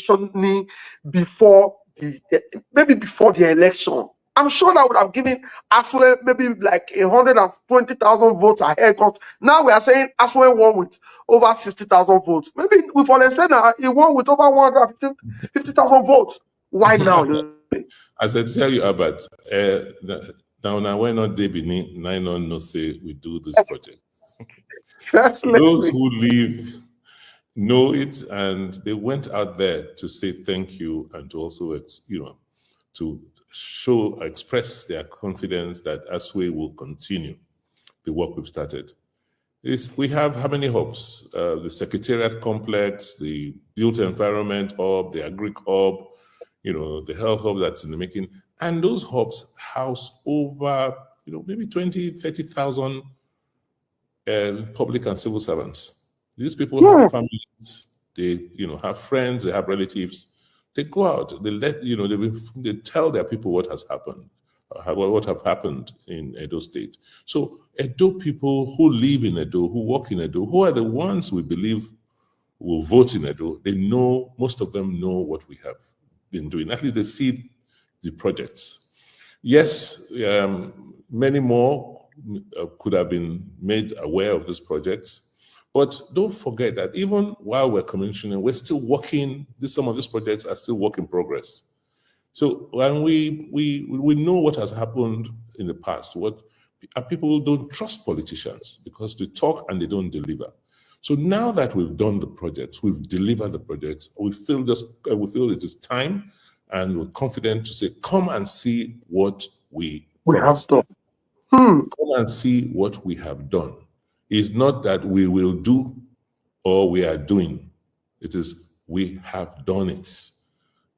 petitioning before maybe before the election, I'm sure that would have given Aswe maybe like 120,000 votes ahead. Because now we are saying Aswe won with over 60,000 votes. Maybe with Olesena, he won with over 150,000 votes. Why now? As I tell you, Albert, now we're not there, nine on no say we do this project. Those who live know it, and they went out there to say thank you and to also, to express their confidence that Aswe will continue the work we've started. We have how many hubs? The Secretariat Complex, the Built Environment Hub, the Agric Hub, the Health Hub that's in the making. And those hubs house over, maybe 20, 30,000 public and civil servants. These people have families, they, have friends, they have relatives. They go out, they tell their people what has happened, what have happened in Edo State. So Edo people who live in Edo, who work in Edo, who are the ones we believe will vote in Edo, they know, most of them know what we have been doing. At least they see the projects. Yes, many more could have been made aware of these projects. But don't forget that even while we're commissioning, we're still working. Some of these projects are still work in progress. So when we know what has happened in the past, people don't trust politicians because they talk and they don't deliver. So now that we've done the projects, we've delivered the projects, we feel it is time, and we're confident to say, come and see what we have done. Come and see what we have done. It's not that we will do or we are doing. It is we have done it.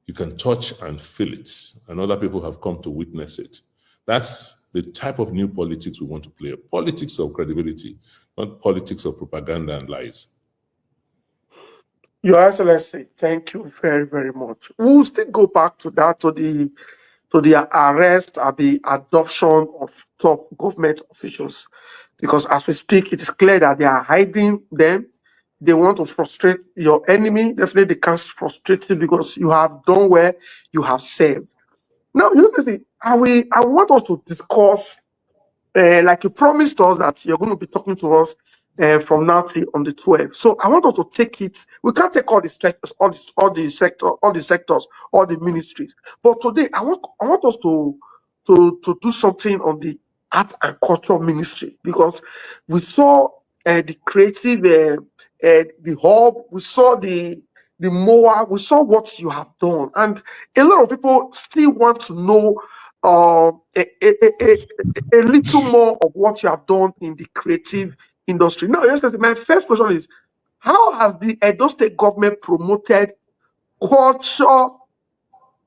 You can touch and feel it, and other people have come to witness it. That's the type of new politics we want to play. Politics of credibility, not politics of propaganda and lies. Your Excellency, thank you very, very much. We'll still go back to that, to the arrest and the adoption of top government officials. Because as we speak, it is clear that they are hiding them. They want to frustrate your enemy. Definitely they can't frustrate you because you have done where you have served. Now, I want us to discuss, like you promised us that you're going to be talking to us from now till on the 12th. So I want us to take it. We can't take all the sectors, all the ministries. But today I want us to do something on the art and culture ministry, because we saw the creative, the hub, we saw the MOA, we saw what you have done, and a lot of people still want to know a little more of what you have done in the creative industry. Now, my first question is, how has the Edo State government promoted culture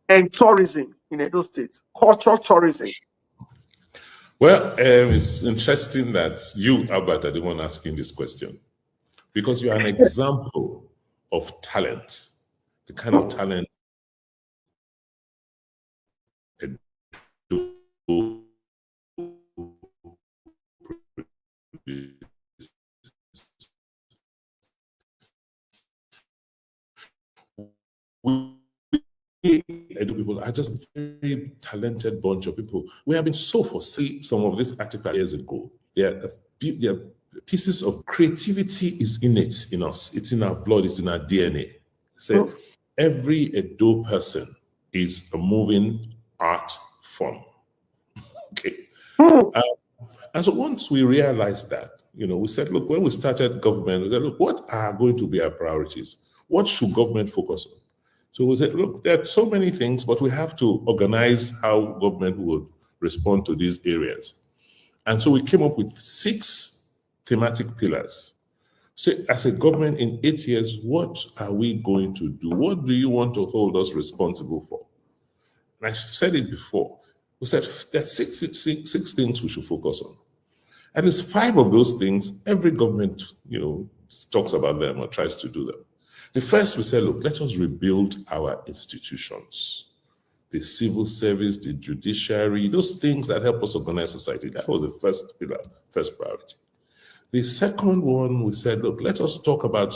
and tourism in Edo State? Cultural tourism. Well, it's interesting that you, Albert, are the one asking this question, because you are an example of talent, the kind of talent Edo people are just a very talented bunch of people. We have been so foreseen some of this article years ago. Their pieces of creativity is innate in us. It's in our blood, it's in our DNA. So every Edo person is a moving art form. Okay. And so once we realized that, we said, look, when we started government, we said, look, what are going to be our priorities? What should government focus on? So we said, look, there are so many things, but we have to organize how government would respond to these areas. And so we came up with 6 thematic pillars. So as a government in 8 years, what are we going to do? What do you want to hold us responsible for? And I said it before. We said there are six things we should focus on. And it's 5 of those things, every government, talks about them or tries to do them. The first, we said, look, let us rebuild our institutions. The civil service, the judiciary, those things that help us organize society. That was the first pillar, first priority. The second one, we said, look, let us talk about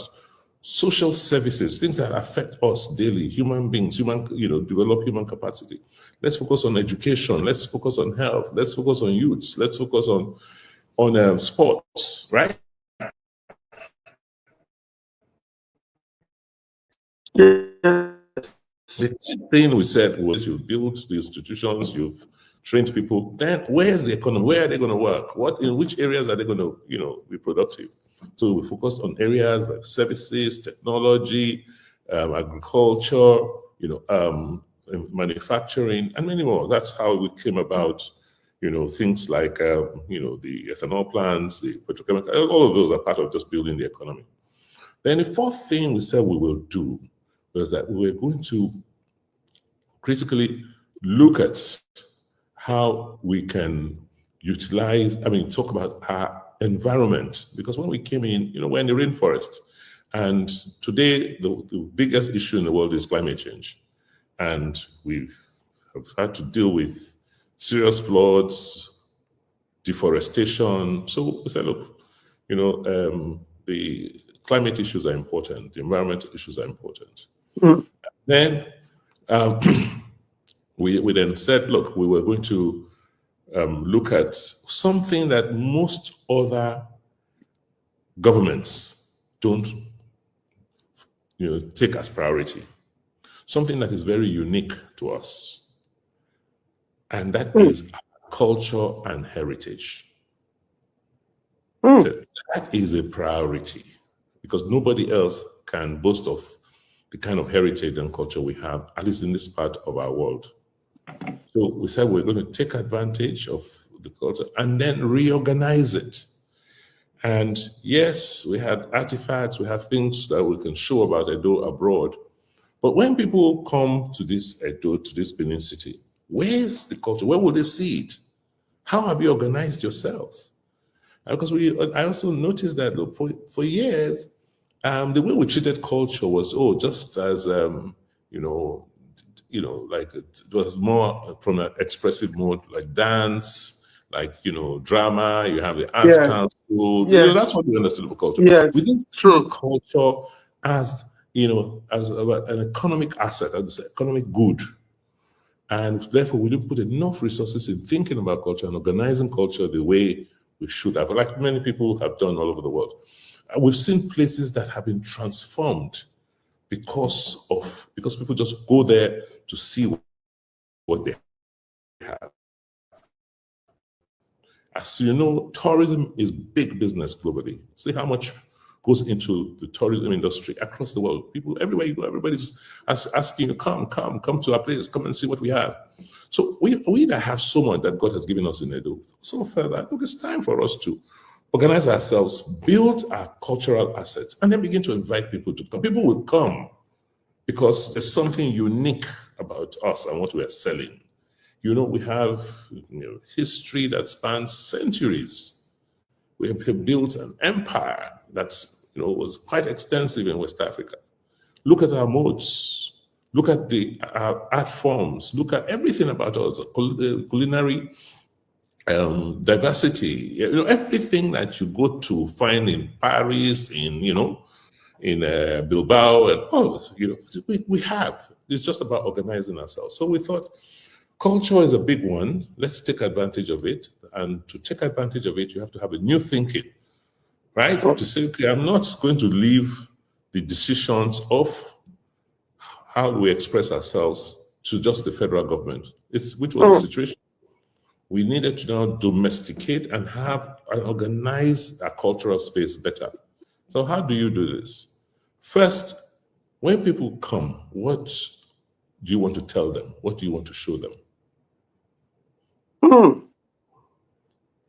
social services, things that affect us daily, human beings, develop human capacity. Let's focus on education. Let's focus on health. Let's focus on youths. Let's focus on sports, right? Yes. The thing we said was you built the institutions, you've trained people. Then where's the economy? Where are they going to work? In which areas are they going to, be productive? So we focused on areas like services, technology, agriculture, manufacturing, and many more. That's how we came about, things like, the ethanol plants, the petrochemical, all of those are part of just building the economy. Then the fourth thing we said we will do was that we were going to critically look at how we can talk about our environment. Because when we came in, we're in the rainforest. And today, the biggest issue in the world is climate change. And we have had to deal with serious floods, deforestation. So we said, look, the climate issues are important, the environmental issues are important. Mm. Then we then said, look, we were going to look at something that most other governments don't take as priority, something that is very unique to us, and that is culture and heritage. So that is a priority because nobody else can boast of the kind of heritage and culture we have, at least in this part of our world. So we said we're going to take advantage of the culture and then reorganize it. And yes, we had artifacts, we have things that we can show about Edo abroad. But when people come to this Edo, to this Benin City, where's the culture? Where will they see it? How have you organized yourselves? Because I also noticed that, look, for years, the way we treated culture was, just as, like it was more from an expressive mode, like dance, like, drama, you have the arts council. Yes. That's what we understood about culture. Yes. We didn't see culture as, as an economic asset, as an economic good. And therefore, we didn't put enough resources in thinking about culture and organizing culture the way we should have, like many people have done all over the world. We've seen places that have been transformed because people just go there to see what they have. As you know, tourism is big business globally. See how much goes into the tourism industry across the world. People, everywhere you go, everybody's asking you, come to our place, come and see what we have. So we that have so much that God has given us in Edo, so further, look, it's time for us to organize ourselves, build our cultural assets, and then begin to invite people to come. People will come because there's something unique about us and what we are selling. We have history that spans centuries. We have built an empire that's was quite extensive in West Africa. Look at our modes. Look at our art forms. Look at everything about us, culinary diversity. Everything that you go to find in Paris, in Bilbao, and all we have. It's just about organizing ourselves. So we thought culture is a big one. Let's take advantage of it. And to take advantage of it, you have to have a new thinking, right? To say, okay, I'm not going to leave the decisions of how we express ourselves to just the federal government, which was the situation. We needed to now domesticate and have and organize our cultural space better. So how do you do this? First, when people come, what do you want to tell them? What do you want to show them?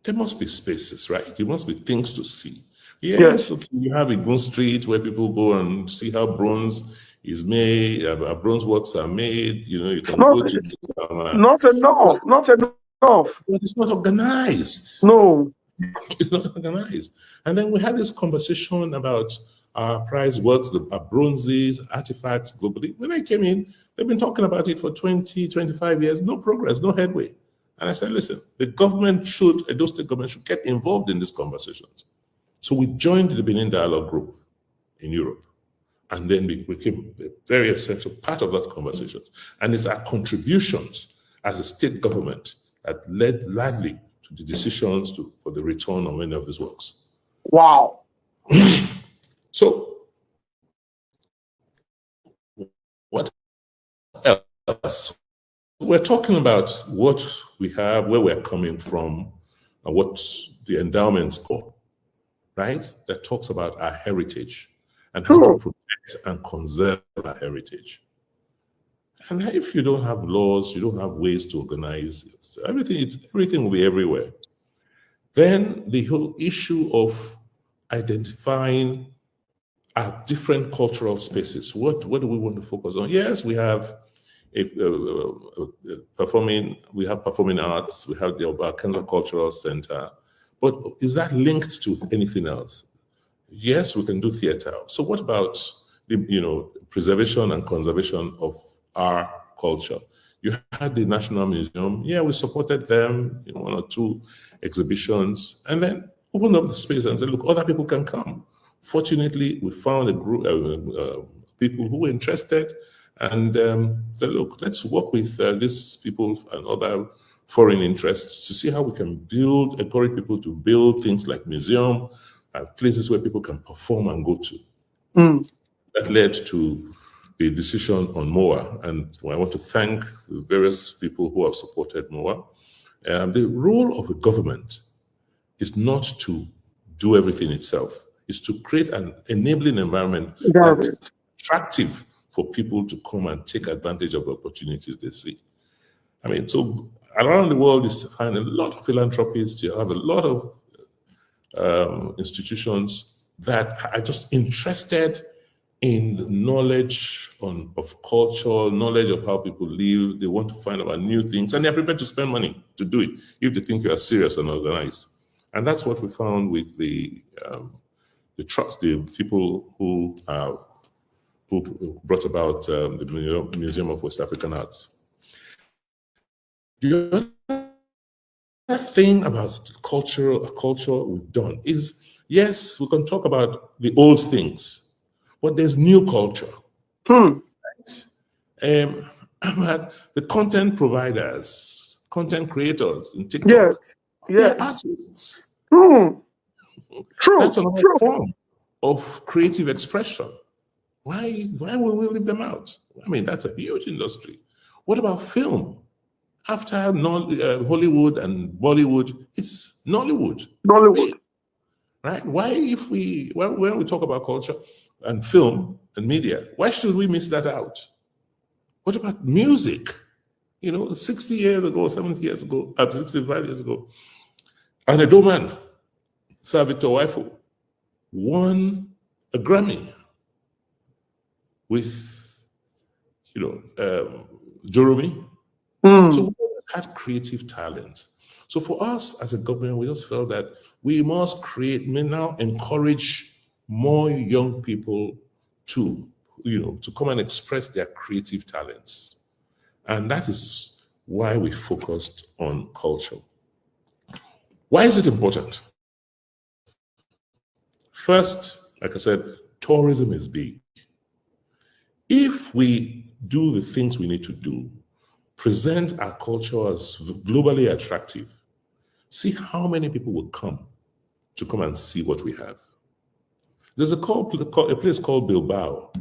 There must be spaces, right? There must be things to see. Yes. Okay, you have a Gun Street where people go and see how bronze is made, bronze works are made. You can go to not enough. But it's not organized. No. It's not organized. And then we had this conversation about our prize works, our bronzes, artifacts globally. When I came in, they've been talking about it for 20, 25 years, no progress, no headway. And I said, listen, the Edo State government should get involved in these conversations. So we joined the Benin Dialogue Group in Europe. And then we became a very essential part of that conversation. And it's our contributions as a state government that led largely to the decisions for the return on many of these works. Wow. So, what else? We're talking about what we have, where we're coming from, and what the endowments go, right? That talks about our heritage and how to protect and conserve our heritage. And if you don't have laws, you don't have ways to organize, everything will be everywhere. Then the whole issue of identifying our different cultural spaces. What do we want to focus on? Yes, we have performing arts, we have the Obaseki Cultural Center, but is that linked to anything else? Yes, we can do theater. So what about the preservation and conservation of our culture? You had the National Museum. Yeah, we supported them in 1 or 2 exhibitions, and then opened up the space and said, look, other people can come. Fortunately, we found a group of people who were interested, and said, look, let's work with these people and other foreign interests to see how we can encourage people to build things like museum and places where people can perform and go to. That led to the decision on MOA, and I want to thank the various people who have supported MOA. The role of a government is not to do everything itself, it's to create an enabling environment that's attractive for people to come and take advantage of the opportunities they see. I mean, so around the world is to find a lot of philanthropists, you have a lot of institutions that are just interested in the knowledge of culture, knowledge of how people live. They want to find out new things, and they're prepared to spend money to do it if they think you are serious and organized. And that's what we found with the trust, the people who brought about the Museum of West African Arts. The other thing about culture we've done is, yes, we can talk about the old things, but there's new culture. Right? The content providers, content creators in TikTok, they're artists. True. That's another form of creative expression. Why will we leave them out? I mean, that's a huge industry. What about film? After Hollywood and Bollywood, it's Nollywood. Right? Why, when we talk about culture and film and media, why should we miss that out? What about music? 60 years ago, 70 years ago, 65 years ago, an Edoman, Sir Victor Waifo, won a Grammy with, Joromi. So we had creative talents. So for us as a government, we just felt that we must now encourage more young people to come and express their creative talents. And that is why we focused on culture. Why is it important? First, like I said, tourism is big. If we do the things we need to do, present our culture as globally attractive, see how many people will come and see what we have. There's a place called Bilbao.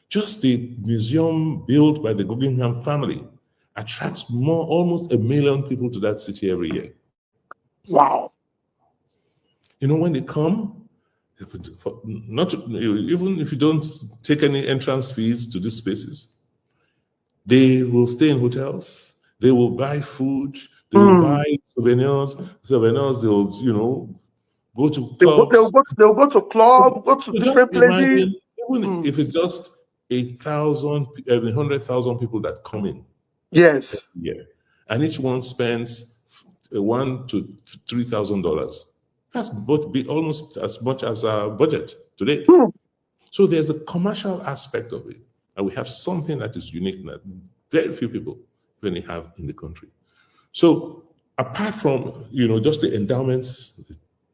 Just the museum built by the Guggenheim family attracts almost 1 million people to that city every year. Wow. When they come, even if you don't take any entrance fees to these spaces, they will stay in hotels, they will buy food, they will buy souvenirs, they'll go to clubs. They'll go to clubs, go to different places. Even if it's just 100,000 people that come in. Yes. Yeah. And each one spends $1,000 to $3,000. That's almost as much as our budget today. So there's a commercial aspect of it. And we have something that is unique that very few people really have in the country. So apart from, just the endowments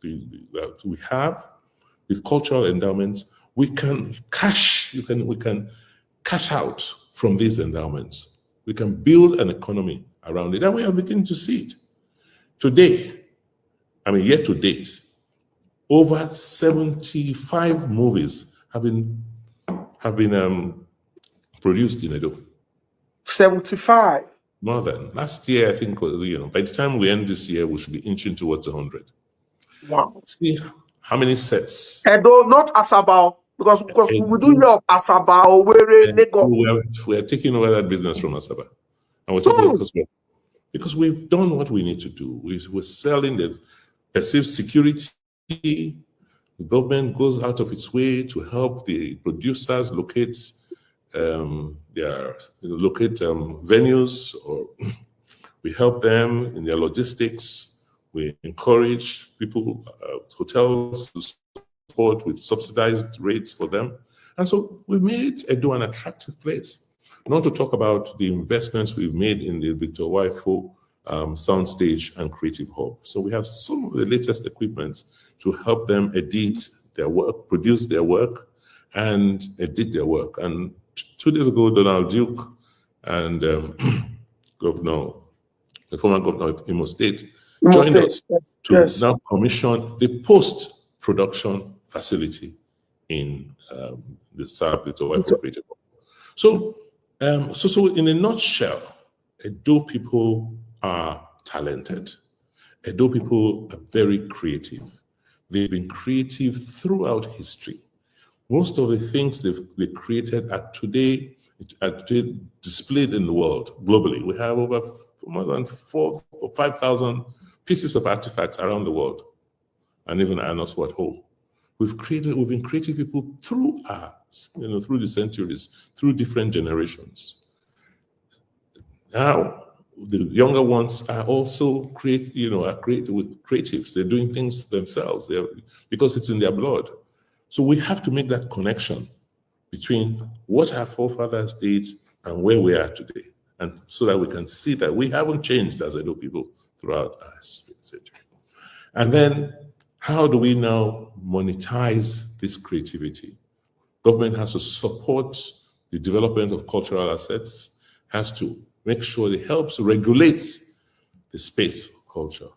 that we have, the cultural endowments, we can cash out from these endowments. We can build an economy around it, and we are beginning to see it. Today, year to date, over 75 movies have been produced in Edo. 75. More than last year, I think. By the time we end this year, we should be inching towards 100. Wow. See how many sets. Edo, not Asaba, because we do hear of Asaba, Owerri, Lagos. We are taking over that business from Asaba, and we're taking because we've done what we need to do. We're selling this perceived security. The government goes out of its way to help the producers locate venues, or we help them in their logistics. We encourage people, hotels, to support with subsidized rates for them. And so we made Edo an attractive place. Not to talk about the investments we've made in the Victor Waifo soundstage and creative hub. So we have some of the latest equipment to help them edit their work, produce their work, and edit their work. And 2 days ago, Donald Duke and the former governor of Imo State, joined us to now commission the post-production facility in the South Victor Waifo Creative Hub. So in a nutshell, Edo people are talented. Edo people are very creative. They've been creative throughout history. Most of the things they created are today displayed in the world globally. We have over more than 4,000 or 5,000 pieces of artifacts around the world, and even our Northward Whole. We've been creative people through through the centuries, through different generations. Now, the younger ones are also creatives. They're doing things themselves because it's in their blood. So we have to make that connection between what our forefathers did and where we are today, and so that we can see that we haven't changed as Edo people throughout our century. And then, how do we now monetize this creativity? Government has to support the development of cultural assets, has to make sure it helps regulate the space for culture.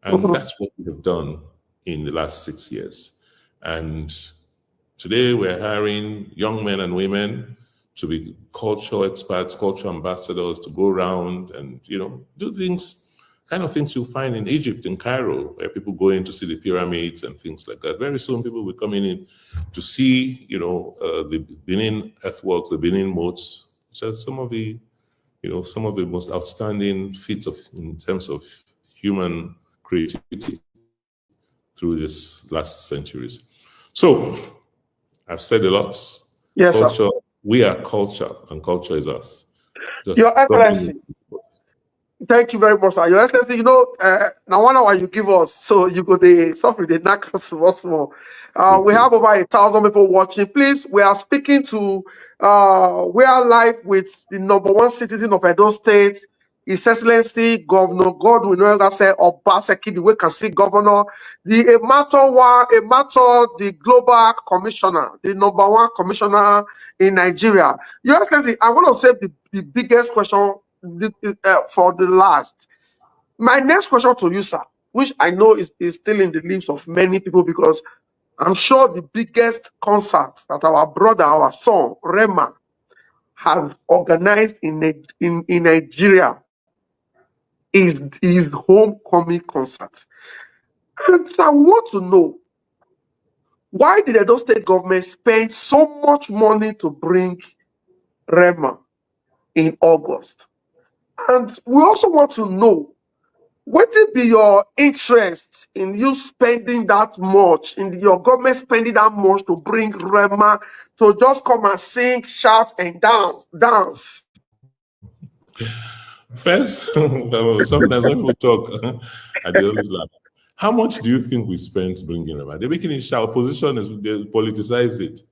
And that's what we have done in the last 6 years. And today we're hiring young men and women to be cultural experts, cultural ambassadors, to go around and do things, kind of things you'll find in Egypt, in Cairo, where people go in to see the pyramids and things like that. Very soon people will be coming in to see, the Benin earthworks, the Benin moats, which are some of the most outstanding feats in terms of human creativity through this last centuries. So I've said a lot. Yes, culture, sir. We are culture, and culture is us. Your Excellency, thank you very much, sir. Your Excellency, now 1 hour you give us, so you go the suffer the knack us once more. We have over 1,000 people watching. Please, we are speaking to we are live with the #1 citizen of Edo State, His Excellency Governor Godwin say Obaseki, the way can see governor, the the global commissioner, the #1 commissioner in Nigeria. Your Excellency, I want to say the biggest question for the last. My next question to you, sir, which I know is still in the lips of many people, because I'm sure the biggest concert that our brother, our son, Rema, has organized in Nigeria is his homecoming concert. And I want to know, why did the Edo State government spend so much money to bring Rema in August? And we also want to know, what will be your interest in you spending that much, in your government spending that much to bring Rema to just come and sing, shout, and dance? First, sometimes when people talk, I always laugh. How much do you think we spent bringing Rema? They're making it shout. Opposition is, they politicize it.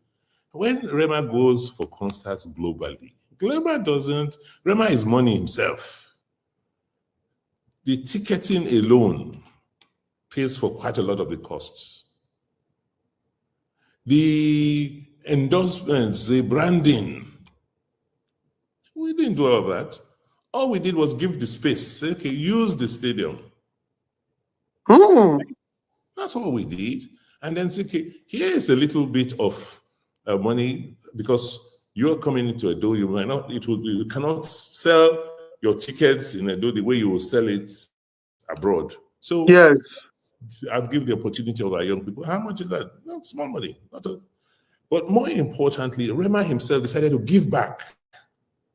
When Rema goes for concerts globally, Rema is money himself. The ticketing alone pays for quite a lot of the costs. the endorsements, the branding. We didn't do all of that. All we did was give the space. Say, okay, use the stadium. That's all we did. And then say, okay, here's a little bit of money, because you're coming into Edo. You might not. You cannot sell your tickets in Edo the way you will sell it abroad. So yes, I'll give the opportunity of our young people. How much is that? No, small money. But more importantly, Rema himself decided to give back.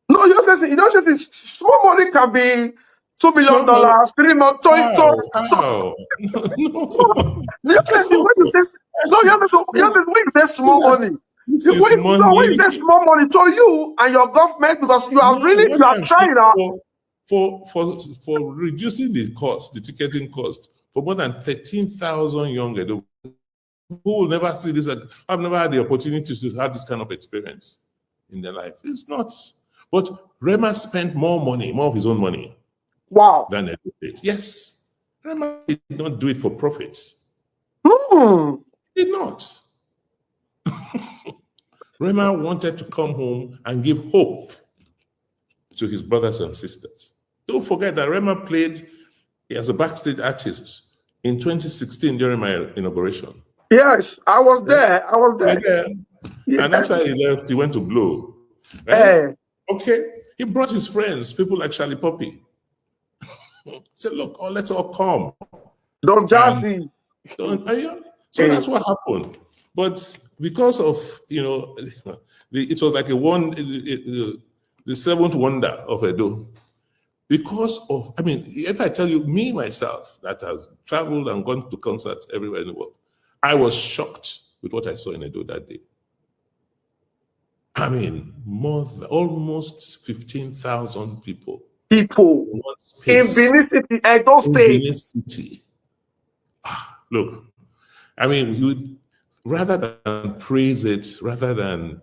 No, you don't say small money can be $2 million, $3 million. How? When you say small money, when you say small money to you and your government, because you are trying out for reducing the cost, the ticketing cost for more than 13,000 young adults who will never see this. I've never had the opportunity to have this kind of experience in their life. It's not. But Rema spent more money, more of his own money. Wow. Than Edo did. Yes. Rema did not do it for profit. He did not. Rema wanted to come home and give hope to his brothers and sisters. Don't forget that Rema played as a backstage artist in 2016 during my inauguration. Yes, I was there. Yes. And after he left, he went to Blow. Right? Okay. He brought his friends, people like Charlie Poppy. Said, look, let's all come. Don't Jazzy. So that's what happened. But because of, it was like the seventh wonder of Edo. Because of, if I tell you, me, myself, that I've traveled and gone to concerts everywhere in the world, I was shocked with what I saw in Edo that day. Almost 15,000 people. In Benin City, Edo State. Benin City. Look, rather than praise it, rather than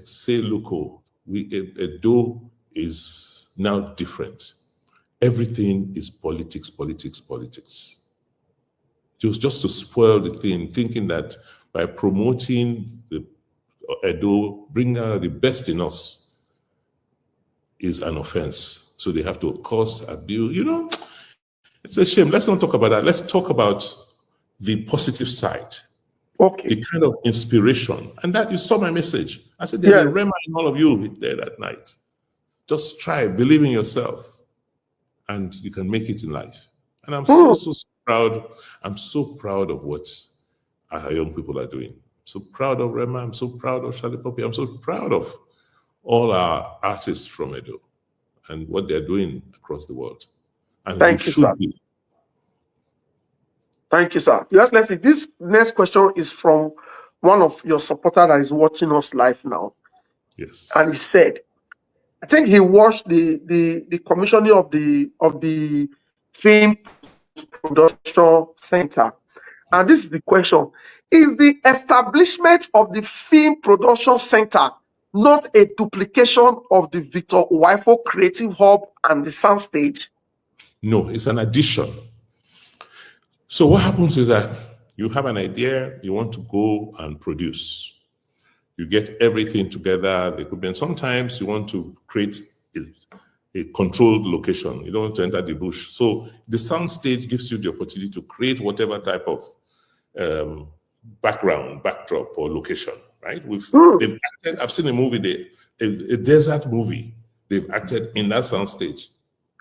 say, look, Edo is now different. Everything is politics. Just to spoil the thing, thinking that by promoting the Edo, bring out the best in us, is an offense. So they have to curse, abuse. It's a shame. Let's not talk about that. Let's talk about the positive side. Okay. The kind of inspiration. And that, you saw my message. I said, there's a Rema in all of you there that night. Just try, believe in yourself, and you can make it in life. And I'm so proud. I'm so proud of what our young people are doing. I'm so proud of Rema. I'm so proud of Charlie Poppy. I'm so proud of all our artists from Edo and what they're doing across the world. And Thank you, sir. Thank you, sir. Yes, let's see. This next question is from one of your supporters that is watching us live now. Yes. And he said, I think he watched the commissioning of the film production center. And this is the question. Is the establishment of the film production center not a duplication of the Victor Uwaifo Creative Hub and the Soundstage? No, it's an addition. So what happens is that you have an idea, you want to go and produce. You get everything together, the equipment. Sometimes you want to create a controlled location. You don't want to enter the bush. So the Soundstage gives you the opportunity to create whatever type of backdrop, or location, right? They've acted, I've seen a movie, a desert movie. They've acted in that Soundstage.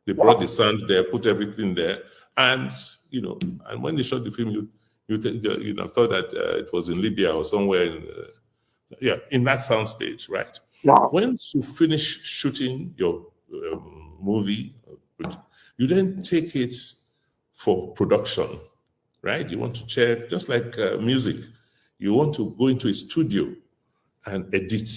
They brought the sand there, put everything there, and and when they shot the film, you thought that it was in Libya or somewhere in that Soundstage, right? Wow. Once you finish shooting your movie, you then take it for production, right? You want to check, just like music, you want to go into a studio and edit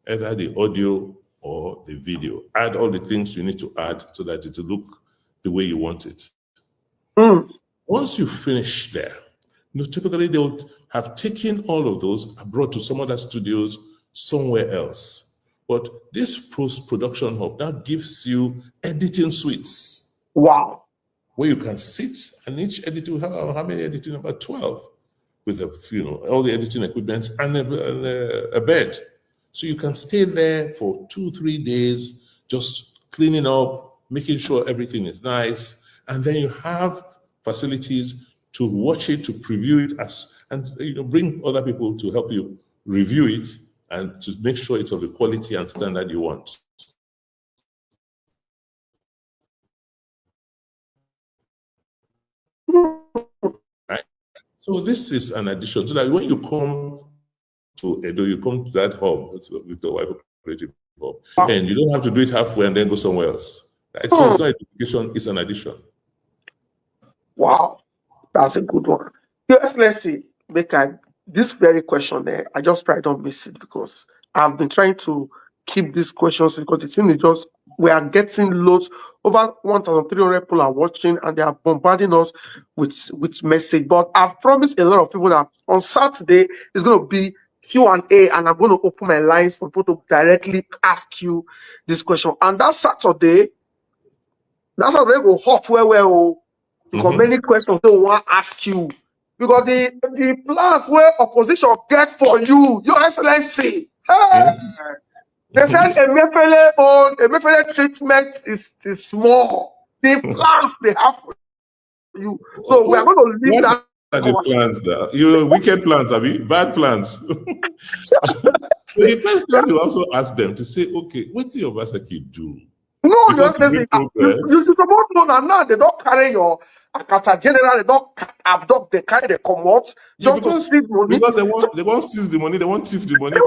either the audio or the video. Add all the things you need to add so that it will look the way you want it. Once you finish there, typically they would have taken all of those abroad to some other studios somewhere else. But this post-production hub now gives you editing suites. Wow. Where you can sit, and each editor will have how many editing? About 12. with all the editing equipment and a bed. So you can stay there for 2-3 days, just cleaning up, making sure everything is nice. And then you have facilities to watch it, to preview it, and bring other people to help you review it and to make sure it's of the quality and standard you want. Right? So this is an addition. So that when you come to Edo, you come to that hub with the wife creative hub, and you don't have to do it halfway and then go somewhere else. Right? So it's not a duplication, it's an addition. Wow, that's a good one. Yes, let's see. This very question there, I just try don't miss it because I've been trying to keep these questions because the thing is just we are getting loads. Over 1,300 people are watching and they are bombarding us with message. But I've promised a lot of people that on Saturday it's going to be Q&A and I'm going to open my lines for people to directly ask you this question. And that Saturday go hot well. Because many questions they want to ask you. Because the plans where opposition get for you, Your Excellency. Hey, they said Emefiele treatment is small. The plans they have for you. So we are going to leave that. The plans there. Wicked plans, bad plans. So the question you also ask them to say, okay, what did Obaseki do? No, Your Excellency, you suppose know that now they don't carry your Akata General, they don't abduct, they carry the commot just to seize money. Because they won't seize the money, they won't thief the money.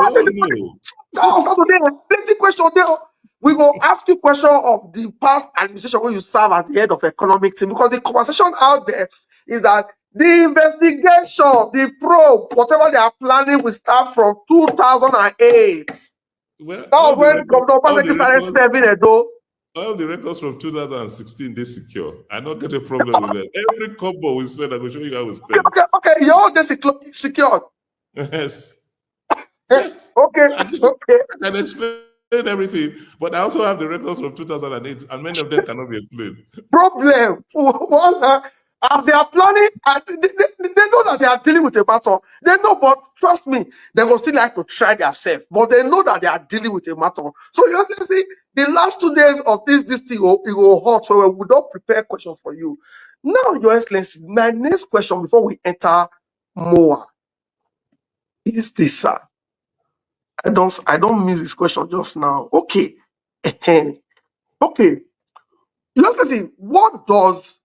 Saturday, plenty question there. We will ask you question of the past administration when you serve as the head of economic team, because the conversation out there is that the investigation, the probe, whatever they are planning will start from 2008. Well, that was when Governor Obaseki started serving Edo. All the records from 2016, they secure. I don't get a problem with that. Every couple we spend, I will show you how we spend. Okay. You're all secured. Yes. Yes. Okay. I can explain everything, but I also have the records from 2008, and many of them cannot be explained. Problem. They are planning, they know that they are dealing with a matter. They know, but trust me, they will still like to try themselves. But they know that they are dealing with a matter. So you can see the last 2 days of this thing, it will hot. So we don't prepare questions for you. Now, Your Excellency, my next question before we enter more is this, sir. I don't miss this question just now. Okay. Okay. Your Excellency, what does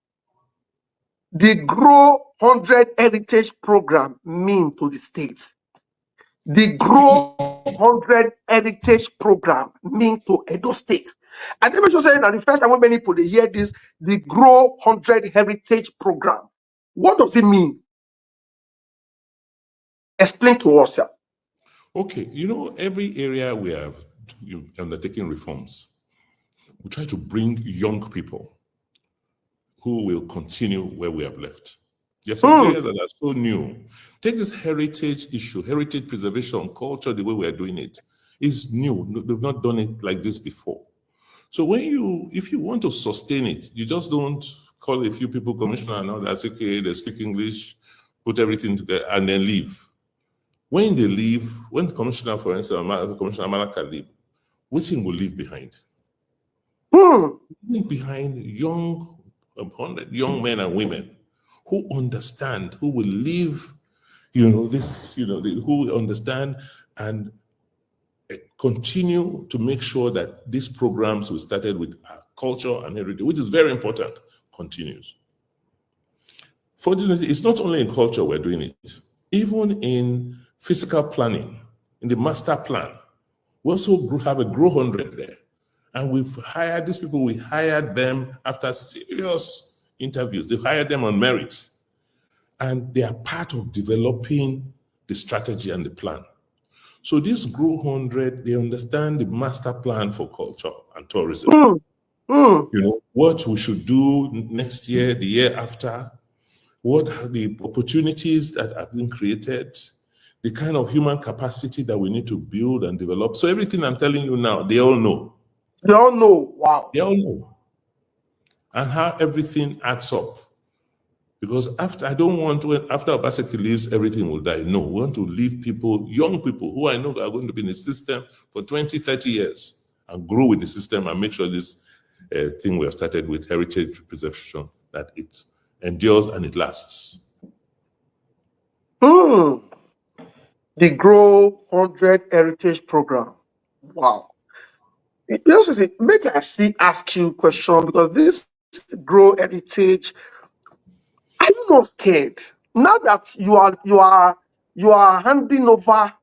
the Grow 100 Heritage Program mean to the states? The Grow 100 Heritage Program mean to Edo State? And let me just say that the first time when many people they hear this, the Grow 100 Heritage Program, what does it mean? Explain to us, sir. Okay, every area we have undertaking reforms, we try to bring young people who will continue where we have left. There are some areas that are so new. Take this heritage issue, heritage preservation, culture, the way we are doing it is new. They've not done it like this before. So if you want to sustain it, you just don't call a few people commissioner and all that, okay, they speak English, put everything together, and then leave. When they leave, when Commissioner, for instance, Commissioner Malaka leave, which thing will leave behind? Leave behind young men and women who understand, who will live, who will understand and continue to make sure that these programs we started with culture and heritage, which is very important, continues. Fortunately, it's not only in culture we're doing it, even in physical planning, in the master plan. We also have a Grow 100 there. And we've hired these people, we hired them after serious interviews. They hired them on merit. And they are part of developing the strategy and the plan. So this Grow 100, they understand the master plan for culture and tourism. What we should do next year, the year after, what are the opportunities that have been created, the kind of human capacity that we need to build and develop. So everything I'm telling you now, they all know. They all know. Wow. They all know. And how everything adds up. Because after Obaseki leaves, everything will die. No, we want to leave people, young people who I know are going to be in the system for 20, 30 years and grow with the system and make sure this thing we have started with, heritage preservation, that it endures and it lasts. The Grow 100 Heritage Program. Wow. Just see, make I ask you a question, because this Grow Heritage, are you not scared now that you are handing over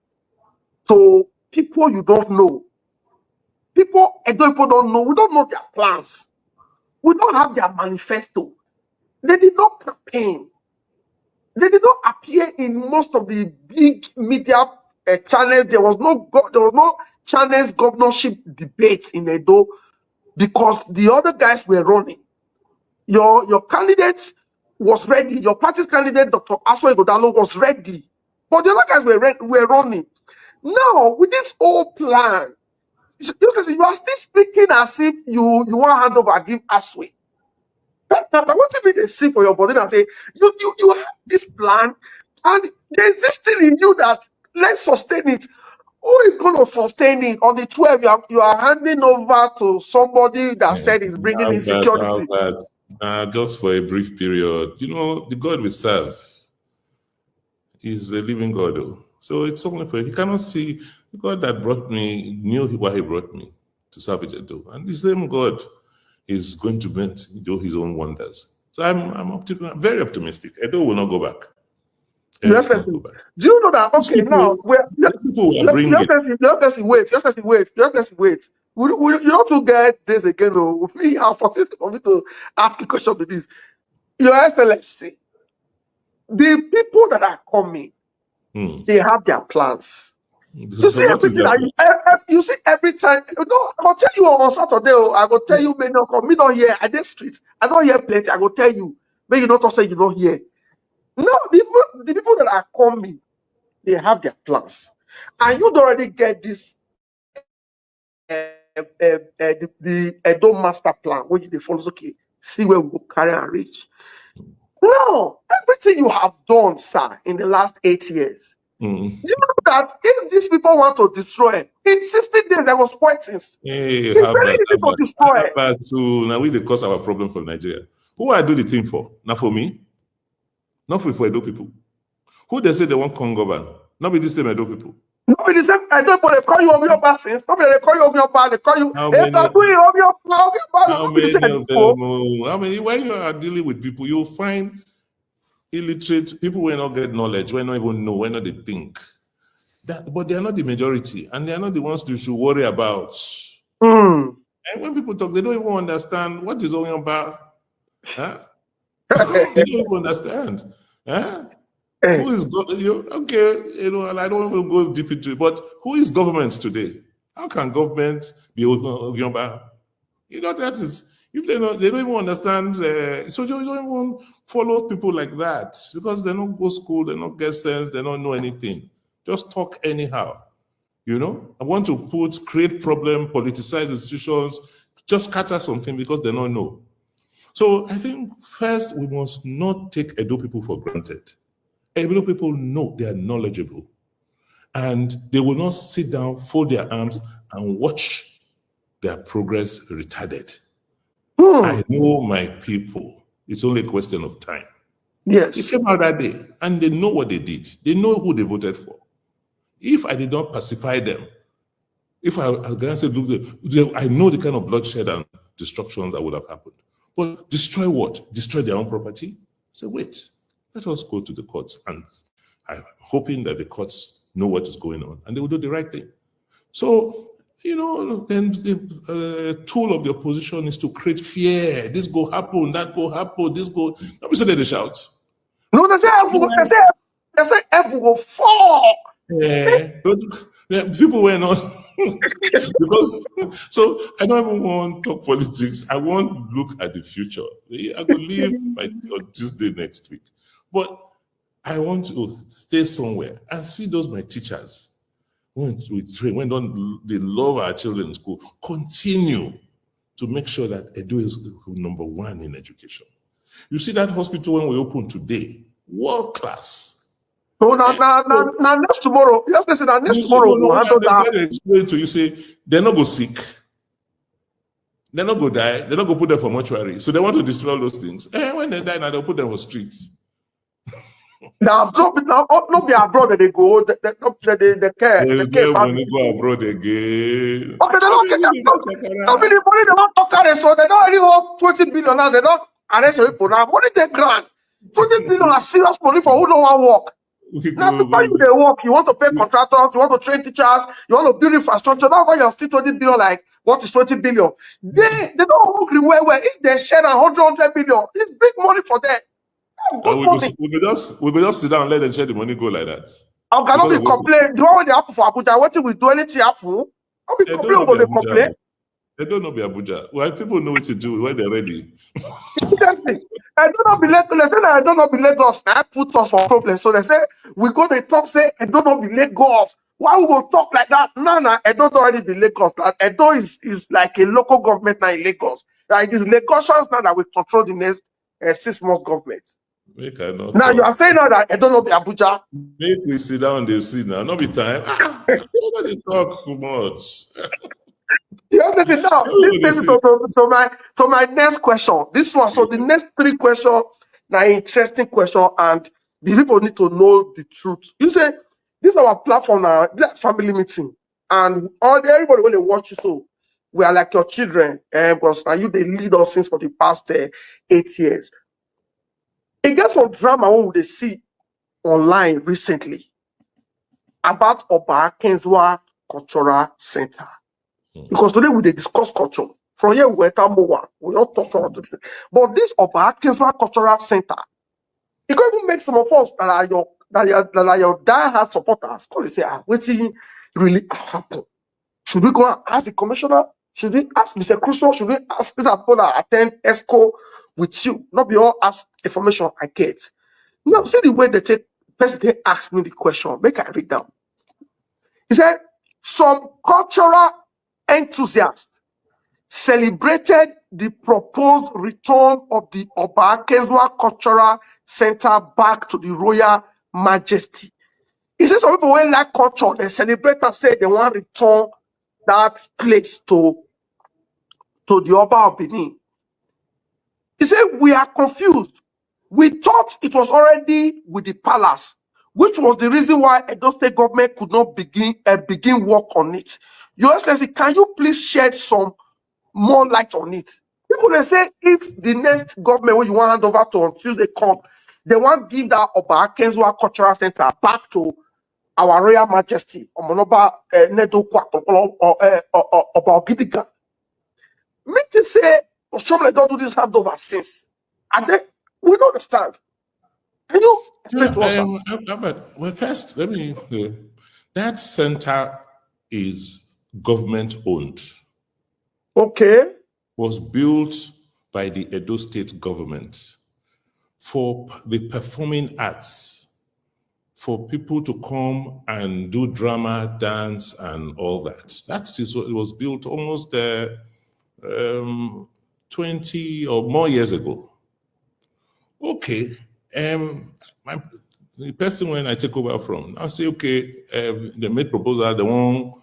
to people you don't know? People don't know. We don't know their plans. We don't have their manifesto. They did not campaign. They did not appear in most of the big media channels. There was no channels governorship debates in Edo, because the other guys were running. Your candidate was ready. Your party's candidate, Dr. Aso Igodalo, was ready, but the other guys were running. Now, with this whole plan, you are still speaking as if you want to hand over, give Aswe. That what if they see for your body and say, you have this plan, and there's this thing in you that let's sustain it. Who is going to sustain it? On the 12th, you are handing over to somebody that said is bringing insecurity. Just for a brief period. You know, the God we serve is a living God. So it's only for, he cannot see, the God that brought me knew why he brought me to Savage Edo. And the same God is going to do his own wonders. So I'm very optimistic. Edo will not go back. Yes, do you know that? Okay, now wait. You not to get this again. Me, I'm for me to ask a question with this. Your Excellency, the people that are coming, they have their plans. You see everything you see every time. I'll tell you on Saturday. I will tell you, many of me don't hear at the street. I don't hear plenty. I will tell you, but you not say you don't hear. No, the people that are coming, they have their plans, and you'd already get this the Edo master plan, which they follow. Okay, see where we will carry and reach. Now, everything you have done, sir, in the last 8 years, do you know that if these people want to destroy, in 60 days there was pointings. Hey, it's very easy to destroy. Now we the cause our problem for Nigeria. Who I do the thing for? Not for me. Not for Edo people. Who they say they want Congo govern? Not be the same Edo people. Not be the same Edo people. They call you Omioba since. Not be they call you Omioba. They call you. How many? When you are dealing with people, you'll find illiterate people who not get knowledge, who not even know, who not they think. But they are not the majority, and they are not the ones you should worry about. And when people talk, they don't even understand what is going on. Huh? They don't even understand. Huh? Who is okay? You know, and I don't even go deep into it. But who is government today? How can government be Ogionba? You know, that is, if they don't even understand. So you don't even follow people like that, because they don't go school, they don't get sense, they don't know anything. Just talk anyhow. You know, I want to create problem, politicize institutions, just scatter something because they don't know. So I think first we must not take Edo people for granted. Edo people know they are knowledgeable, and they will not sit down, fold their arms, and watch their progress retarded. I know my people. It's only a question of time. Yes. It came out that day, and they know what they did. They know who they voted for. If I did not pacify them, if I said, look, I know the kind of bloodshed and destruction that would have happened. But destroy what? Destroy their own property? So wait, let us go to the courts, and I'm hoping that the courts know what is going on and they will do the right thing. So, you know, then the tool of the opposition is to create fear. This go happen, that go happen, this go. Nobody said they shout. No, they say F will fall. Yeah, but people were not. Because so I don't even want to talk politics. I want to look at the future. I could leave on Tuesday next week, but I want to stay somewhere and see those my teachers when we train, when they love our children in school, continue to make sure that Edo is #1 in education. You see that hospital when we open today, world class. So now next tomorrow, just listen, next tomorrow we'll handle that. They explain to you, say, they're not go sick. They're not go die. They're not go put them for mortuary. So they want to destroy all those things. And when they die, now they'll put them for streets. Now, not be abroad that they go. The care. When they go abroad again. Okay, they don't get that. Don't be the money they don't talk at so they don't already hold 20 billion now. They don't arrest people now. Money they grant. 20 billion are serious money for who don't want to work. Now, before you they work, you want to pay contractors, you want to train teachers, you want to build infrastructure. Now, when you're still 20 billion, like, what is 20 billion? They don't work well. If they share 100 billion, it's big money for them. We will just sit down and let them share the money go like that. I cannot be complaining. Do you want the apple for Abuja? What if we do anything apple? I'll be complaining about the complaint. They don't know be Abuja. Well, people know what to do when they're ready. I don't know be Lagos. They say that I don't know be Lagos. I put us for problem. So they say we go to talk, say I don't know be Lagos. Why we go talk like that? No, I don't already be Lagos. That Edo is like a local government now in Lagos. Like it is Lagosians now that we control the next 6 months government. Now you are saying now that I don't know be Abuja. Make we sit down, they see now. Not be time. Nobody talk too much. You understand now? This is to my next question. This one. So the next 3 questions are interesting question, and the people need to know the truth. You say this is our platform now, like family meeting, and everybody when they watch you, so we are like your children, because now you they lead us since for the past 8 years. It gets some drama when they see online recently about Obaseki Cultural Center. Because today we discuss culture. From here we enter more. We all talk about this. But this Obaseki Cultural Center, it can even make some of us that are your die-hard supporters call and say, what's really happen? Should we go and ask the commissioner? Should we ask Mr. Crusoe? Should we ask Mr. Pola attend ESCO with you? Not be all ask information I get. Now see the way they take person ask me the question. Make I read down. He said, some cultural enthusiasts celebrated the proposed return of the Obaseki Cultural Center back to the Royal Majesty. He said some people when like culture, they celebrate and say they want to return that place to the Oba of Benin. He said, we are confused. We thought it was already with the palace, which was the reason why Edo State government could not begin work on it. Your Excellency, can you please shed some more light on it? People they say if the next government when you want to hand over to on Tuesday come, they want to give that Obaseki Cultural Center back to our Royal Majesty, Omonoba Nedo or Gidiga. Me to say, Oshomle don't do this handover since. And then we don't understand. Can you explain to us? Well, first, let me that center is government owned. Okay. Was built by the Edo State government for the performing arts, for people to come and do drama, dance, and all that. That is what it was built almost 20 or more years ago. Okay, the person when I take over from, I'll say, okay, they made proposal, they want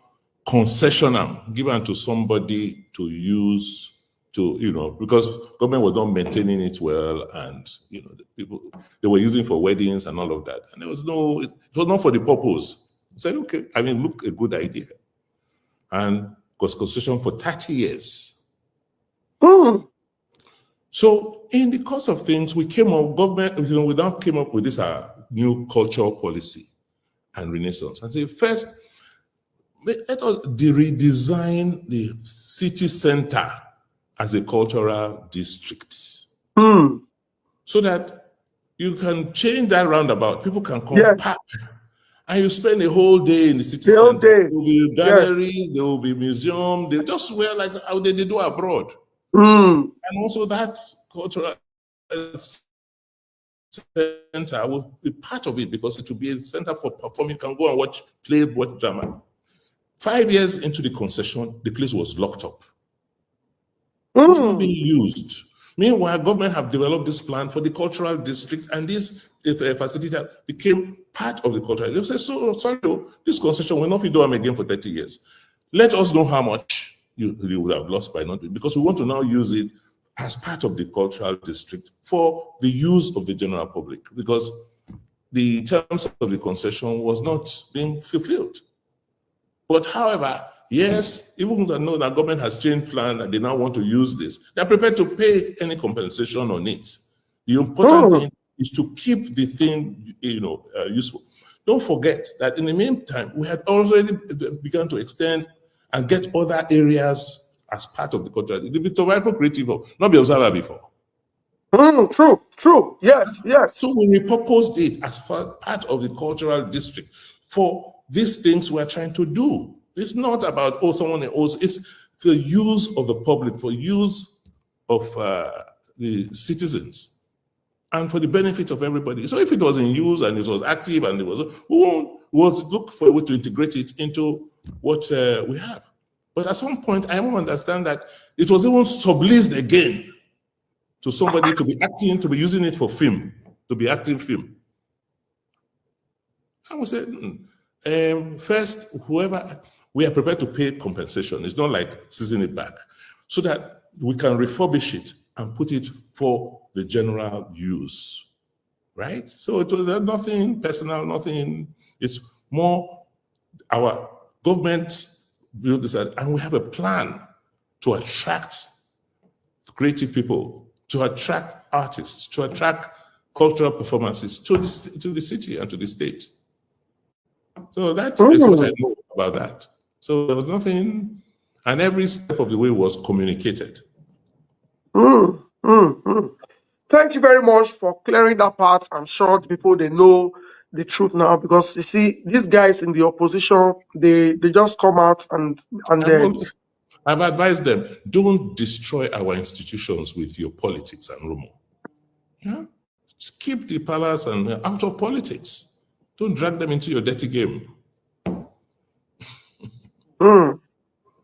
concessional given to somebody to use to, because government was not maintaining it well, and the people they were using for weddings and all of that, and it was not for the purpose. I said, okay, look, a good idea, and was concession for 30 years. So in the course of things, we came up, government, we now came up with this new cultural policy and renaissance. And say, first, let us redesign the city center as a cultural district. So that you can change that roundabout. People can come back. And you spend a whole day in the city center. There will be galleries, there will be museum. They just wear like how they do abroad. And also that cultural center will be part of it because it will be a center for performing. You can go and watch drama. 5 years into the concession, the place was locked up. It was not being used. Meanwhile, government have developed this plan for the cultural district, and this facility became part of the cultural. They say, so sorry, this concession will not be done again for 30 years. Let us know how much you would have lost by not, because we want to now use it as part of the cultural district for the use of the general public, because the terms of the concession was not being fulfilled. But however, yes, even though the government has changed plan and they now want to use this, they're prepared to pay any compensation on it. The important thing is to keep the thing, useful. Don't forget that in the meantime, we had already begun to extend and get other areas as part of the culture. The survival creative, not be observer before. True. Yes. So we repurposed it as part of the cultural district for these things we're trying to do. It's not about, someone else. It's the use of the public, for use of the citizens, and for the benefit of everybody. So if it was in use and it was active and it was, we won't look for a way to integrate it into what we have. But at some point, I won't understand that it was even subleased again to somebody to be acting, to be using it for film, to be acting film. I would say, first, whoever, we are prepared to pay compensation. It's not like seizing it back, so that we can refurbish it and put it for the general use, right? So it was nothing personal, nothing. It's more our government built this, and we have a plan to attract creative people, to attract artists, to attract cultural performances to the city and to the state. So that is what I know about that. So there was nothing, and every step of the way was communicated. Thank you very much for clearing that part. I'm sure the people, they know the truth now, because you see, these guys in the opposition, they just come out and then I've advised them, don't destroy our institutions with your politics and rumor. Yeah? Just keep the palace and out of politics. Don't drag them into your dirty game.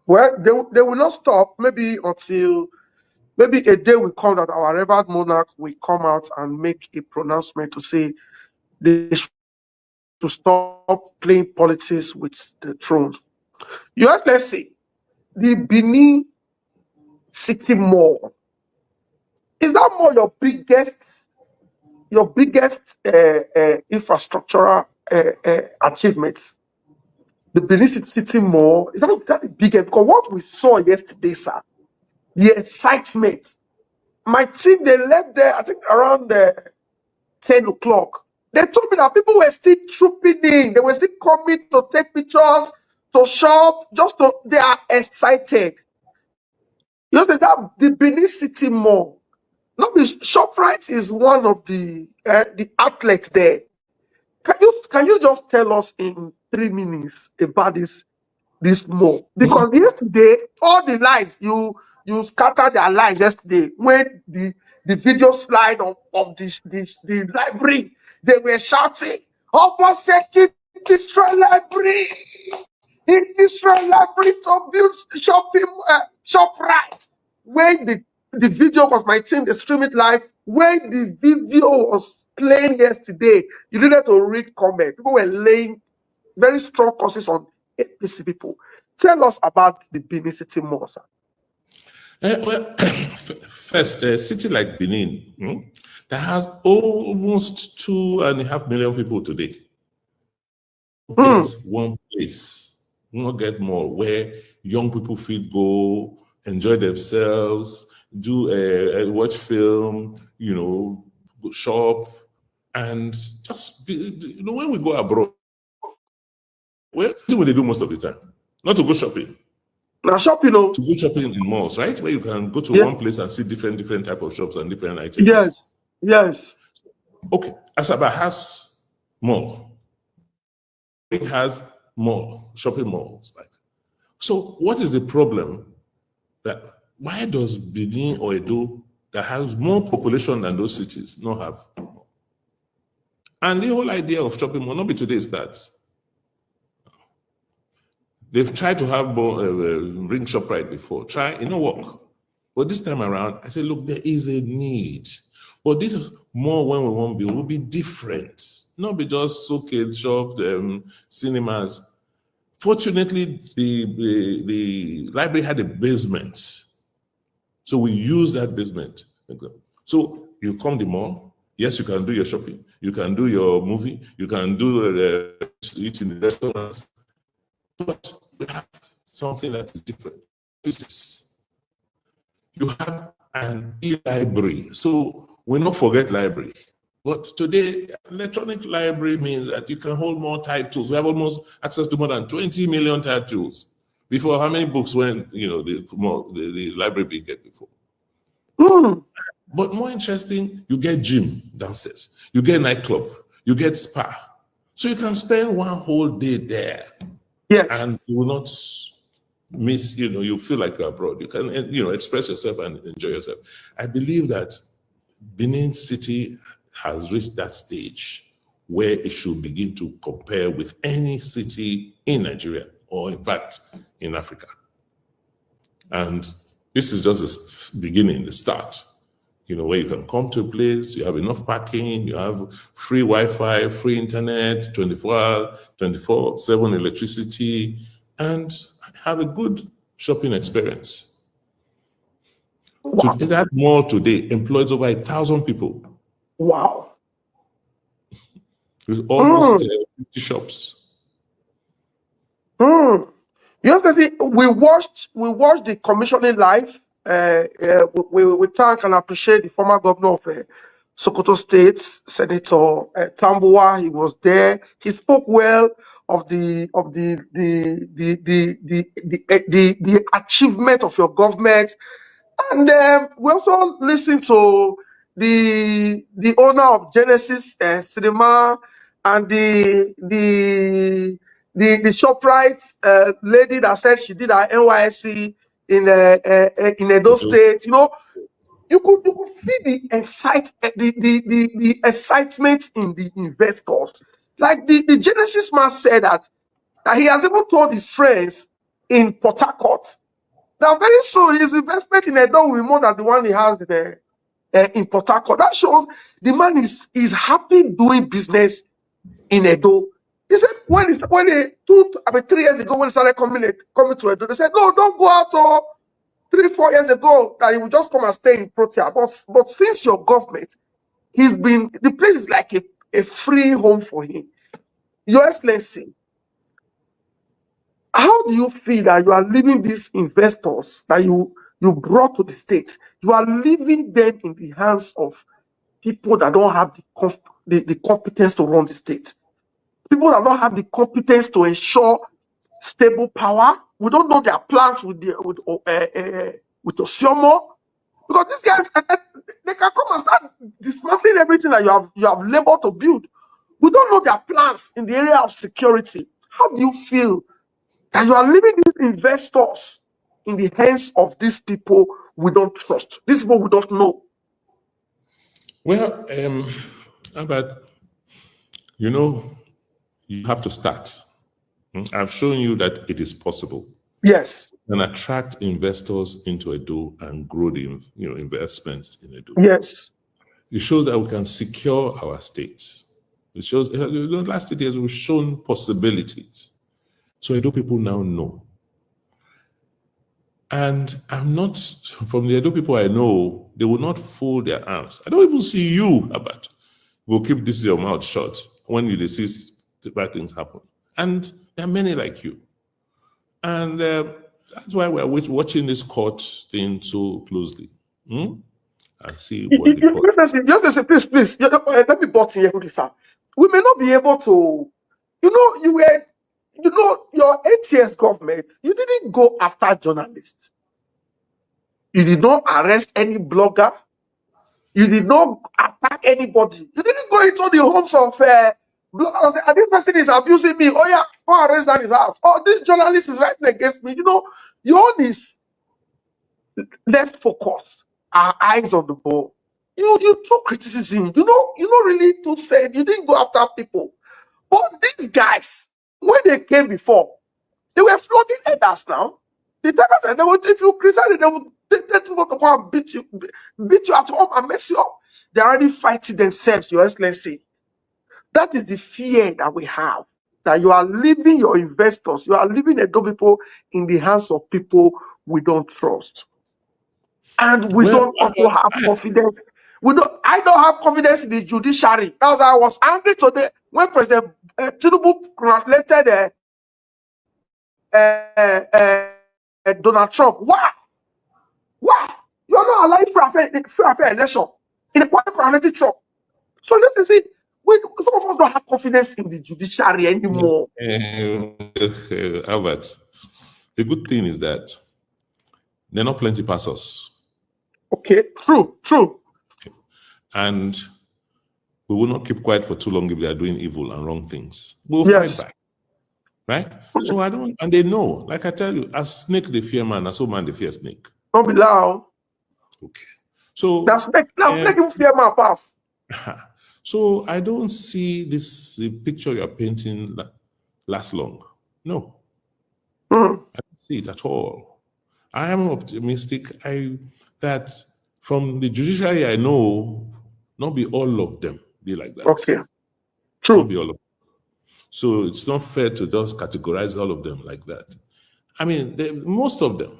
Well, they will not stop, maybe until maybe a day will come that our revered monarch will come out and make a pronouncement to say they should stop playing politics with the throne. Let's say, the Benin City Mall, is that mall your biggest infrastructural achievement? The Benin City Mall, is that the biggest? Because what we saw yesterday, sir, the excitement. My team, they left there, I think around 10 o'clock. They told me that people were still trooping in. They were still coming to take pictures, to shop, they are excited. You know, that the Benin City Mall, ShopRite is one of the outlets there. Can you just tell us in 3 minutes about this mall? Because yesterday, all the lights, you scattered their lights yesterday when the video slide of the library, they were shouting, Obaseki destroy library, he destroyed library to build ShopRite. When the video, was my team, they stream it live. When the video was playing yesterday, you needed to read comment. People were laying very strong curses on APC people. Tell us about the Benin City Mall, sir. Well, first, a city like Benin, that has almost 2.5 million people today. It's one place, not get more, where young people feel go, enjoy themselves, do watch film, go shop, and just be, when we go abroad, where do they do most of the time? Not to go shopping. Now shopping, to go shopping in malls, right? Where you can go to one place and see different type of shops and different items. Yes. Okay, Asaba has mall. It has mall, shopping malls. So what is the problem? That why does Benin or Edo, that has more population than those cities, not have mall? And the whole idea of shopping mall, not be today starts. They've tried to have more ring ShopRite before. It not work. But this time around, I said, look, there is a need. But this is more when we want to build will be different. Not be just socket shop, cinemas. Fortunately, the library had a basement. So we use that basement. So you come the mall, yes, you can do your shopping, you can do your movie, you can do eat in the restaurants, but we have something that is different. You have an e-library. So we don't forget library. But today, electronic library means that you can hold more titles. We have almost access to more than 20 million titles. Before, how many books when the library we get before? But more interesting, you get gym downstairs, you get nightclub, you get spa. So you can spend one whole day there. Yes. And you will not miss, you feel like you're abroad. You can, express yourself and enjoy yourself. I believe that Benin City has reached that stage where it should begin to compare with any city in Nigeria, or in fact, in Africa. And this is just the beginning, the start. Where you can come to a place, you have enough parking, you have free Wi-Fi, free internet, 24/7 electricity, and have a good shopping experience. Wow. That mall today employs over 1,000 people. Wow. With almost 50 shops. You know, we watched the commissioning live. We thank and appreciate the former governor of Sokoto State, Senator Tambuwa. He was there. He spoke well of the achievement of your government, and we also listened to the owner of Genesis Cinema and the ShopRite lady that said she did her NYSC in Edo State. You could feel the excitement in the investors. Like the Genesis man said that he has even told his friends in Port Harcourt that very soon his investment in Edo will be more than the one he has in Port Harcourt. That shows the man is happy doing business in Edo. He said when 3 years ago when he started coming to Edo, they said, no, don't go out. 3-4 years ago that he would just come and stay in Protea. But since your government, the place is like a free home for him. Your Excellency, how do you feel that you are leaving these investors that you brought to the state? You are leaving them in the hands of people that don't have the competence to run the state. People that don't have the competence to ensure stable power. We don't know their plans with Osiomo, because these guys they can come and start dismantling everything that you have labored to build. We don't know their plans in the area of security. How do you feel that you are leaving these investors in the hands of these people we don't trust, these people we don't know? Well, Albert, you have to start. I've shown you that it is possible. Yes. And attract investors into Edo and grow the investments in Edo. Yes. It shows that we can secure our states. It shows the last 8 years we've shown possibilities. So Edo people now know. And I'm not, from the Edo people I know, they will not fold their arms. I don't even see you, Albert. We'll keep this your mouth shut when you see bad things happen. And there are many like you. And that's why we're watching this court thing so closely. I see what the court... Please, let me butt in here, sir. We may not be able to, your 8 years government, you didn't go after journalists. You did not arrest any blogger. You did not attack anybody. You didn't go into the homes of bloggers and say, this person is abusing me. Oh yeah, go arrest that his house. Oh, this journalist is writing against me. Your own is, let's focus our eyes on the ball. You took criticism. You don't really to say you didn't go after people. But these guys, when they came before, they were flogging others now. The if you criticize it, They don't want to go and beat you at home and mess you up. They're already fighting themselves, Your Excellency. That is the fear that we have, that you are leaving your investors, you are leaving the people in the hands of people we don't trust. And we don't also have confidence. I don't have confidence in the judiciary. That's why I was angry today when President Tinubu congratulated Donald Trump. Why? You're not allowing free and fair election in a parliamentary Trump. So let me see. Some of us don't have confidence in the judiciary anymore. Albert, the good thing is that there are not plenty pastors. Okay, true. Okay. And we will not keep quiet for too long if they are doing evil and wrong things. We'll fight back. Right? So and they know, like I tell you, as snake they fear man, as so man they fear snake. Don't be loud. Okay. So that's snake you fear man pass. So I don't see this picture you're painting last long. No. I don't see it at all. I am optimistic that from the judiciary I know, not be all of them be like that. Okay. True. Not be all of them. So it's not fair to just categorize all of them like that. I mean, most of them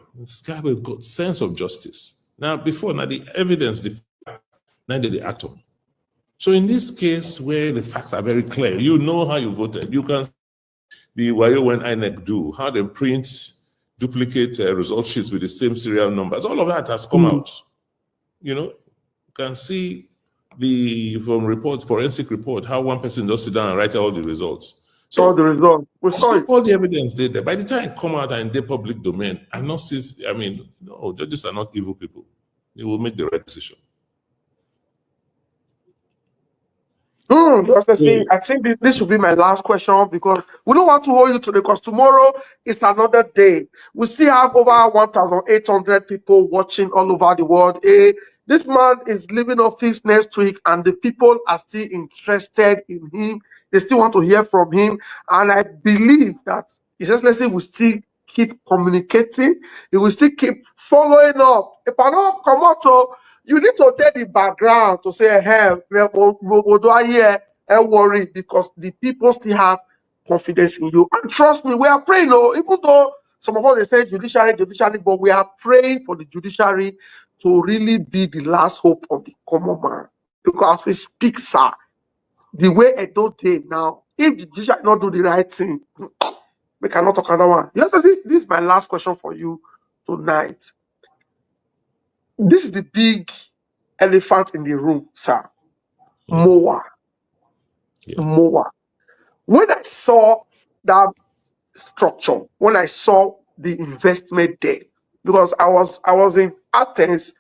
have a good sense of justice. Now, before, now the evidence, now they act on. So in this case, where the facts are very clear, you know how you voted. You can see when INEC do, how they print, duplicate result sheets with the same serial numbers. All of that has come out. You know, you can see from reports, forensic report, how one person just sit down and write all the results. So all the results. We saw it. All the evidence there. By the time it come out and in the public domain, no, judges are not evil people. They will make the right decision. I think this should be my last question, because we don't want to hold you today, because tomorrow is another day. We still have over 1,800 people watching all over the world. This man is leaving office next week, and the people are still interested in him. They still want to hear from him. And I believe that His Excellency will still keep communicating. He will still keep following up. If I don't come out, you need to take the background to say, hey, what do I hear? And worry, because the people still have confidence in you. And trust me, we are praying, even though some of us they say judiciary, but we are praying for the judiciary to really be the last hope of the common man. Because we speak, sir, the way I do it now, if the judiciary not do the right thing, we cannot talk another one. This is my last question for you tonight. This is the big elephant in the room, sir. MOA. When I saw that structure, when I saw the investment there, because I was in Athens,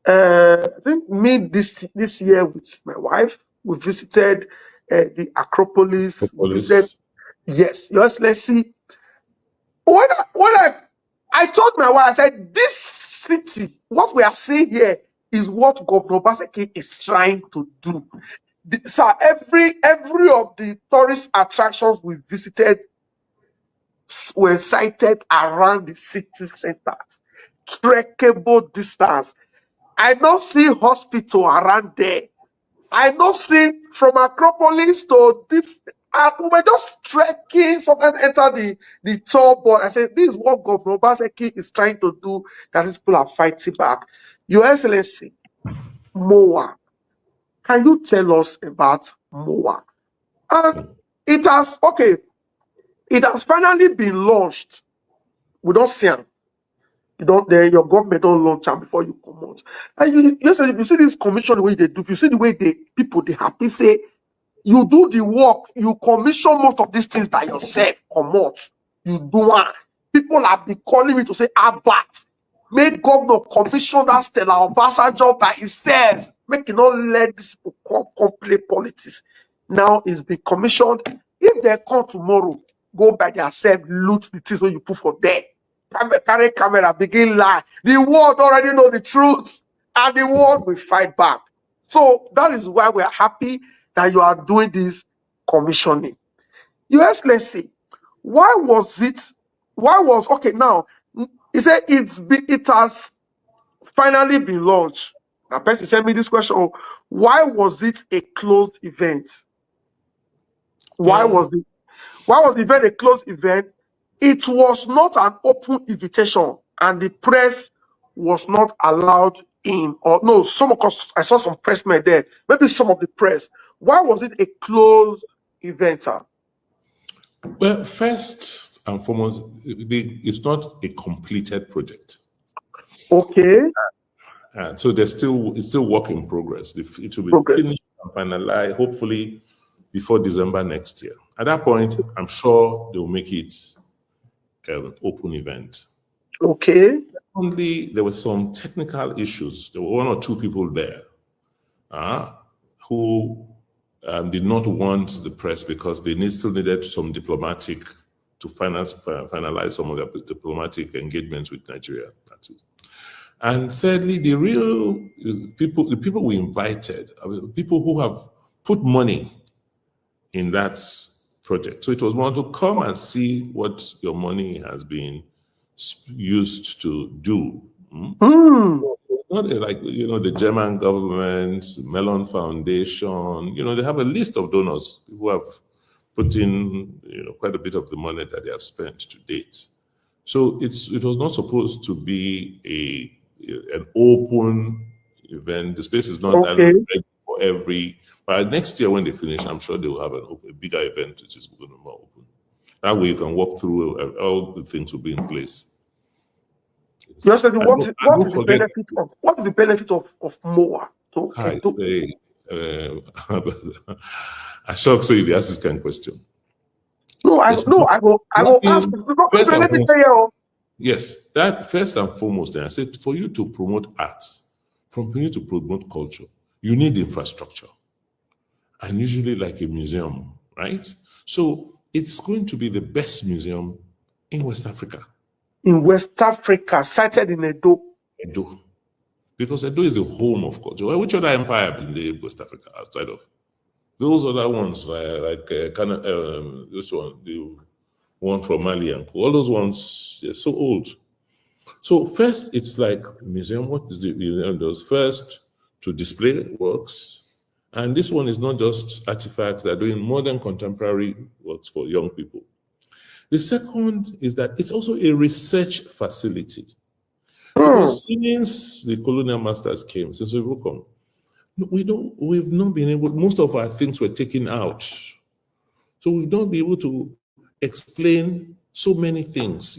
I think mid this year with my wife. We visited the Acropolis. We visited, yes, let's see. When I told my wife, I said, this city, what we are seeing here is what Governor Obaseki is trying to do. So every of the tourist attractions we visited were sited around the city center. Trackable distance. I don't see hospital around there. I don't see from Acropolis to we were just trekking, sometimes enter the tour board. I said, this is what Governor Obaseki is trying to do, that these people are fighting back. Your Excellency, MOA. Can you tell us about MOA? And it has finally been launched. We don't see them. Your government don't launch them before you come out. And if you see this commission, the way they do, if you see the way they happy say, you do the work, you commission most of these things by yourself, come out. You do one. People have been calling me to say, Albert, make governor commission that Stella Obasanjo by himself. Make it not let these people come play politics. Now it's been commissioned. If they come tomorrow, go by themselves, loot the things when you put for there. Carry camera, begin lie. The world already know the truth, and the world will fight back. So that is why we are happy that you are doing this commissioning. Your Excellency, why was now he said it has finally been launched. A person sent me this question: why was it a closed event? Why was the event a closed event? It was not an open invitation, and the press was not allowed in. Or no, I saw some pressmen there. Maybe some of the press. Why was it a closed event, sir? Well, first and foremost, it's not a completed project. Okay. So it's still work in progress. It will be finished and finalized, hopefully, before December next year. At that point, I'm sure they will make it an open event. Okay. Only there were some technical issues. There were one or two people there who did not want the press because they still needed some diplomatic to finalize some of their diplomatic engagements with Nigeria. That's it. And thirdly, the people we invited, people who have put money in that project. So it was more to come and see what your money has been used to do. Not like, the German government, Mellon Foundation, they have a list of donors who have put in, quite a bit of the money that they have spent to date. So it was not supposed to be an open event. The space is not that ready for every. But next year when they finish, I'm sure they will have a bigger event which is going to be more open. That way you can walk through, all the things will be in place. What is the benefit of MOA? I shall say the ask this kind of question. I will ask. Yes, that first and foremost, I said, for you to promote arts, for you to promote culture, you need infrastructure. And usually like a museum, right? So it's going to be the best museum in West Africa. In West Africa, sited in Edo. Because Edo is the home of culture. Well, which other empire in the West Africa outside of those other ones, like this one, the one from Mali and all those ones, they're so old. So first, it's like a museum. What is the museum does? First, to display works. And this one is not just artifacts, they're doing modern contemporary works for young people. The second is that it's also a research facility. Because since the colonial masters came, since we've come, we've not been able, most of our things were taken out. So we've not been able to explain so many things.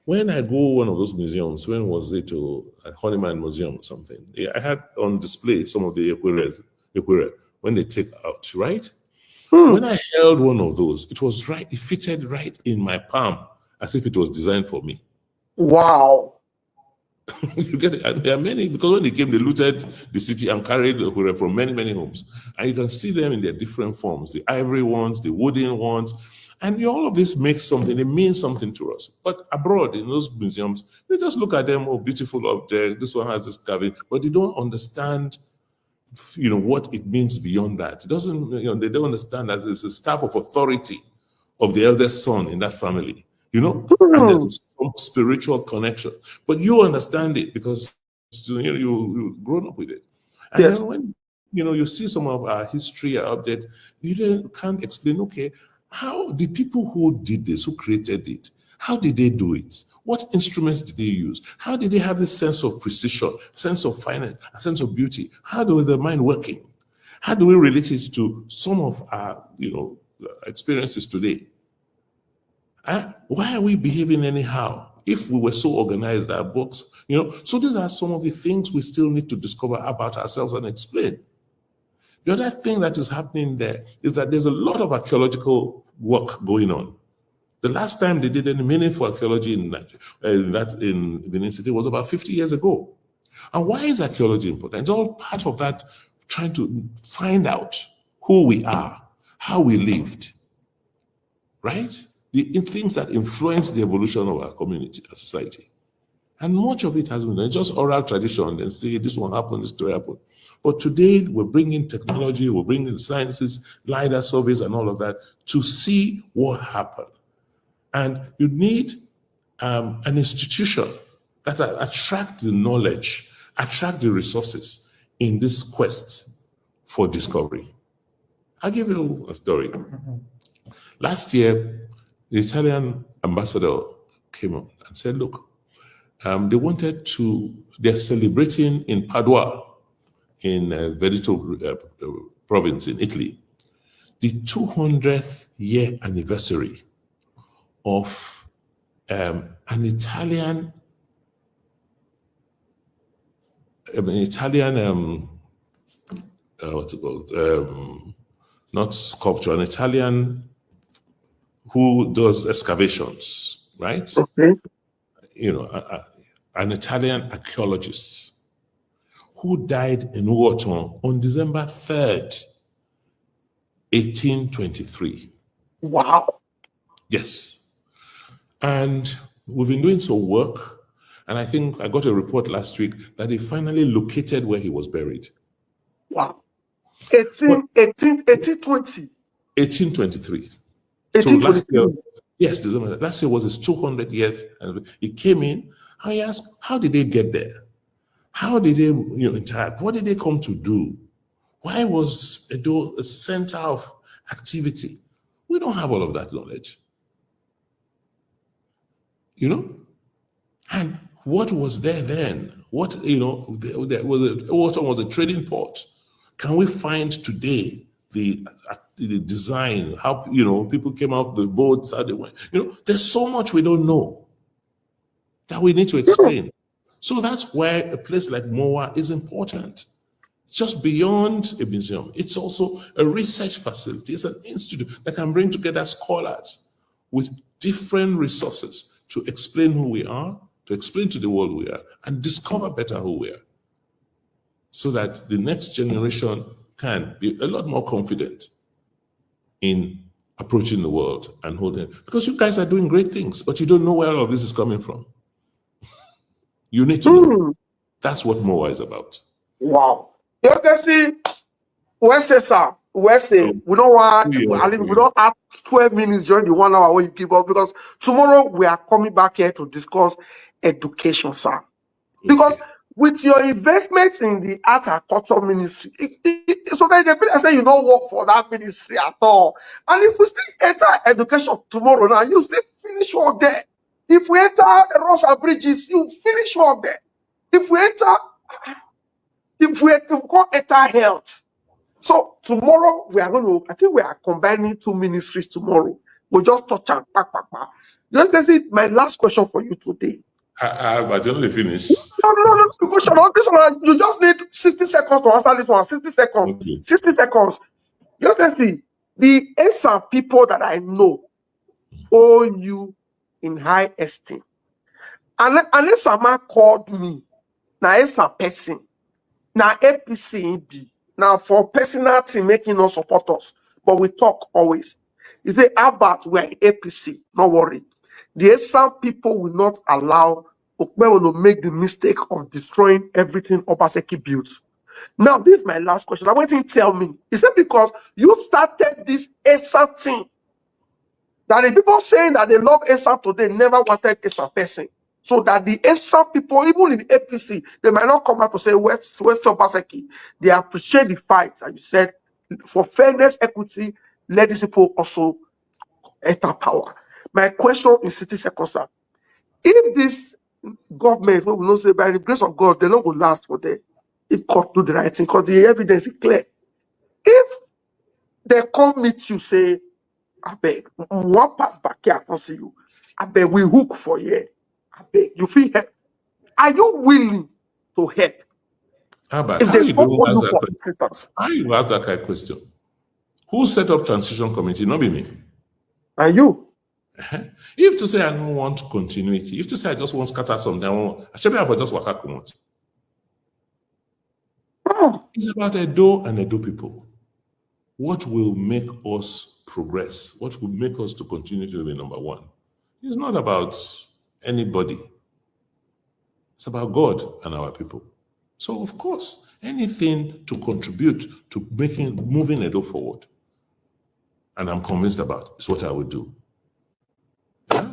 When I go one of those museums, when was it to a Honeyman Museum or something? I had on display some of the Equerry when they take out, right? When I held one of those, it fitted right in my palm as if it was designed for me. Wow. You get it? And there are many, because when they came, they looted the city and carried Equerry from many, many homes. And you can see them in their different forms, the ivory ones, the wooden ones. And all of this makes something, it means something to us. But abroad, in those museums, they just look at them, beautiful object, this one has this carving, but they don't understand what it means beyond that. It doesn't, they don't understand that there's a staff of authority of the eldest son in that family, and there's some spiritual connection. But you understand it because you've grown up with it. And then when you see some of our history, our objects, you can't explain, okay, how the people who did this, who created it, how did they do it? What instruments did they use? How did they have this sense of precision, sense of finesse, a sense of beauty? How do the mind working? How do we relate it to some of our, experiences today? Why are we behaving anyhow? If we were so organized, our books, so these are some of the things we still need to discover about ourselves and explain. The other thing that is happening there is that there's a lot of archaeological work going on. The last time they did any meaningful archaeology in Benin City was about 50 years ago. And why is archaeology important? It's all part of that, trying to find out who we are, how we lived, right? The things that influence the evolution of our community, our society. And much of it has been just oral tradition and say this one happened, this story happened. But today we're bringing technology, we're bringing sciences, LiDAR surveys and all of that to see what happened. And you need an institution that attract the knowledge, attract the resources in this quest for discovery. I'll give you a story. Last year, the Italian ambassador came up and said, look, they're celebrating in Padua, in Veneto province in Italy, the 200th year anniversary of an Italian what's it called? Not sculpture, an Italian who does excavations, right? Okay. An Italian archaeologist who died in Wharton on December 3rd, 1823. Wow. Yes. And we've been doing some work, and I think I got a report last week that they finally located where he was buried. Wow. 1820. 1823. 1823. So last year, yes, December. Last year was his 200th year, and he came in and he asked, how did they get there? How did they interact? What did they come to do? Why was Edo a center of activity? We don't have all of that knowledge. And what was there then? There was a trading port. Can we find today the design, how people came out the boats, how they went? There's so much we don't know that we need to explain. So that's where a place like MOA is important. It's just beyond a museum. It's also a research facility. It's an institute that can bring together scholars with different resources to explain who we are, to explain to the world who we are, and discover better who we are, so that the next generation can be a lot more confident in approaching the world and holding. Because you guys are doing great things, but you don't know where all of this is coming from. You need to know. That's what MOA is about. Wow. You can see, we don't want, we don't have 12 minutes during the 1 hour where you give us, because tomorrow we are coming back here to discuss education, sir. Because with your investments in the art and culture ministry, sometimes I say you don't work for that ministry at all. And if we still enter education tomorrow now, you still finish work there. If we enter roads and bridges, you finish work there. If we enter health. So tomorrow I think we are combining two ministries tomorrow. We'll just touch and pack. This is my last question for you today. I only finished. No. Because you just need 60 seconds to answer this one. 60 seconds. Okay. 60 seconds. You can see the ESA people that I know hold you in high esteem. And ESA man called me. Now ESA person. Now APC. Now for personal team making us support us. But we talk always. He say, Albert, we are APC. No worry. The ESA people will not allow Okpebholo to make the mistake of destroying everything Obaseki built. Now, this is my last question. I want you to tell me. Is it because you started this ESA thing that the people saying that they love ESA today never wanted ESA person? So that the ESA people, even in the APC, they might not come out to say, West Obaseki. They appreciate the fight. And you said, for fairness, equity, let these people also enter power. My question in 60 seconds, sir. If this government, we will not say by the grace of God, they don't go last for them. If court do the right thing, because the evidence is clear. If they come meet you, say, I beg, one pass back here, I can see you. I beg, we hook for you. I beg, you feel help. Are you willing to help? If they come for you for assistance. How you ask that kind of question? Who set up transition committee? Not be me. Are you? If to say I don't want continuity, if to say I just want to scatter something, I should be able to just work out. It's about Edo and Edo people. What will make us progress? What will make us to continue to be number one? It's not about anybody. It's about God and our people. So of course, anything to contribute to moving Edo forward, and I'm convinced about, is what I would do.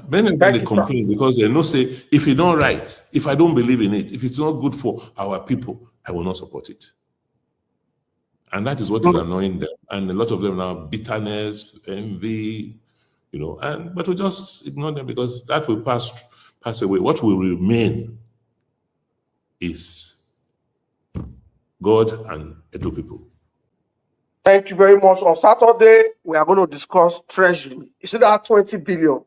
Many of them they complain because they know say if you don't write, if I don't believe in it, if it's not good for our people, I will not support it. And that is what is annoying them. And a lot of them now bitterness, envy, but we just ignore them because that will pass away. What will remain is God and Edo people. Thank you very much. On Saturday, we are going to discuss treasury. You see that 20 billion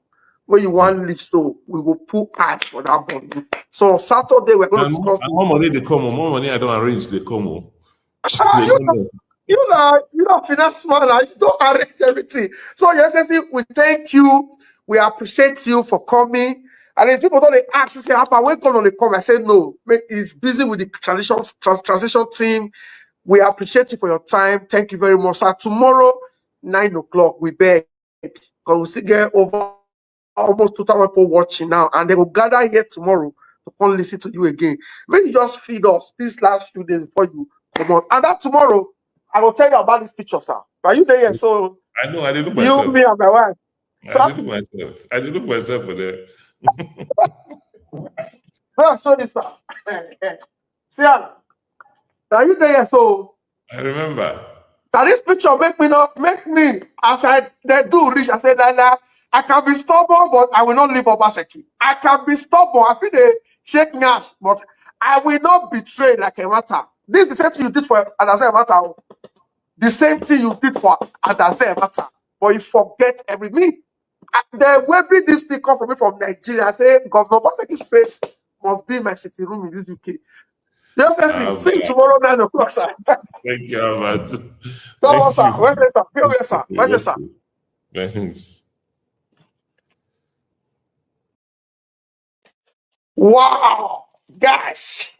where you want to live, so we will put ads for that money. So on Saturday, we're going to discuss. More money they come, more money I don't arrange, they come. You know, finance man, you don't arrange everything. So yes, we thank you. We appreciate you for coming. And if people don't ask, say, "How when going to come?" I say, "No, he's busy with the transition team." We appreciate you for your time. Thank you very much, sir. Tomorrow, 9 o'clock, we beg because we still get over almost 2,000 people watching now, and they will gather here tomorrow to come listen to you again. Maybe you just feed us these last few days before you come on. And that tomorrow, I will tell you about this picture, sir. Are you there? So I know, I did look myself. You, me, and my wife. I did look myself for there. I'll show this, sir. See, are you there? So I remember. Now this picture make me as they do rich. I said that I can be stubborn, but I will not leave Obaseki. I can be stubborn. I feel they shake me ass, but I will not betray like a matter. This is the same thing you did for Adaze matter. The same thing you did for Adaze matter. But you forget every me. The way bring this thing come from me from Nigeria. I say Governor Obaseki's face must be in my sitting room in this UK. Just see you tomorrow 9 o'clock, sir. Thank you, Albert. Sir. Where's the sir? P0S, sir. Where's the sir? Thanks. Wow, guys.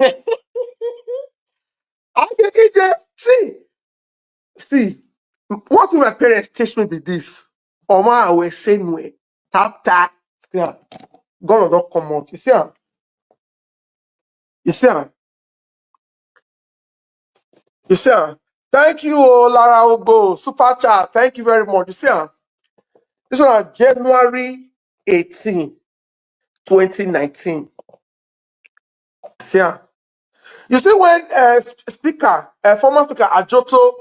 See, what will my parents teach me be this? Oma, I will say no. Tap. Yeah. God will not come out. You see? You see? Thank you, Lara Ogo. Super chat. Thank you very much. You see? This one on January 18, 2019. See? You see when former speaker Ajoto,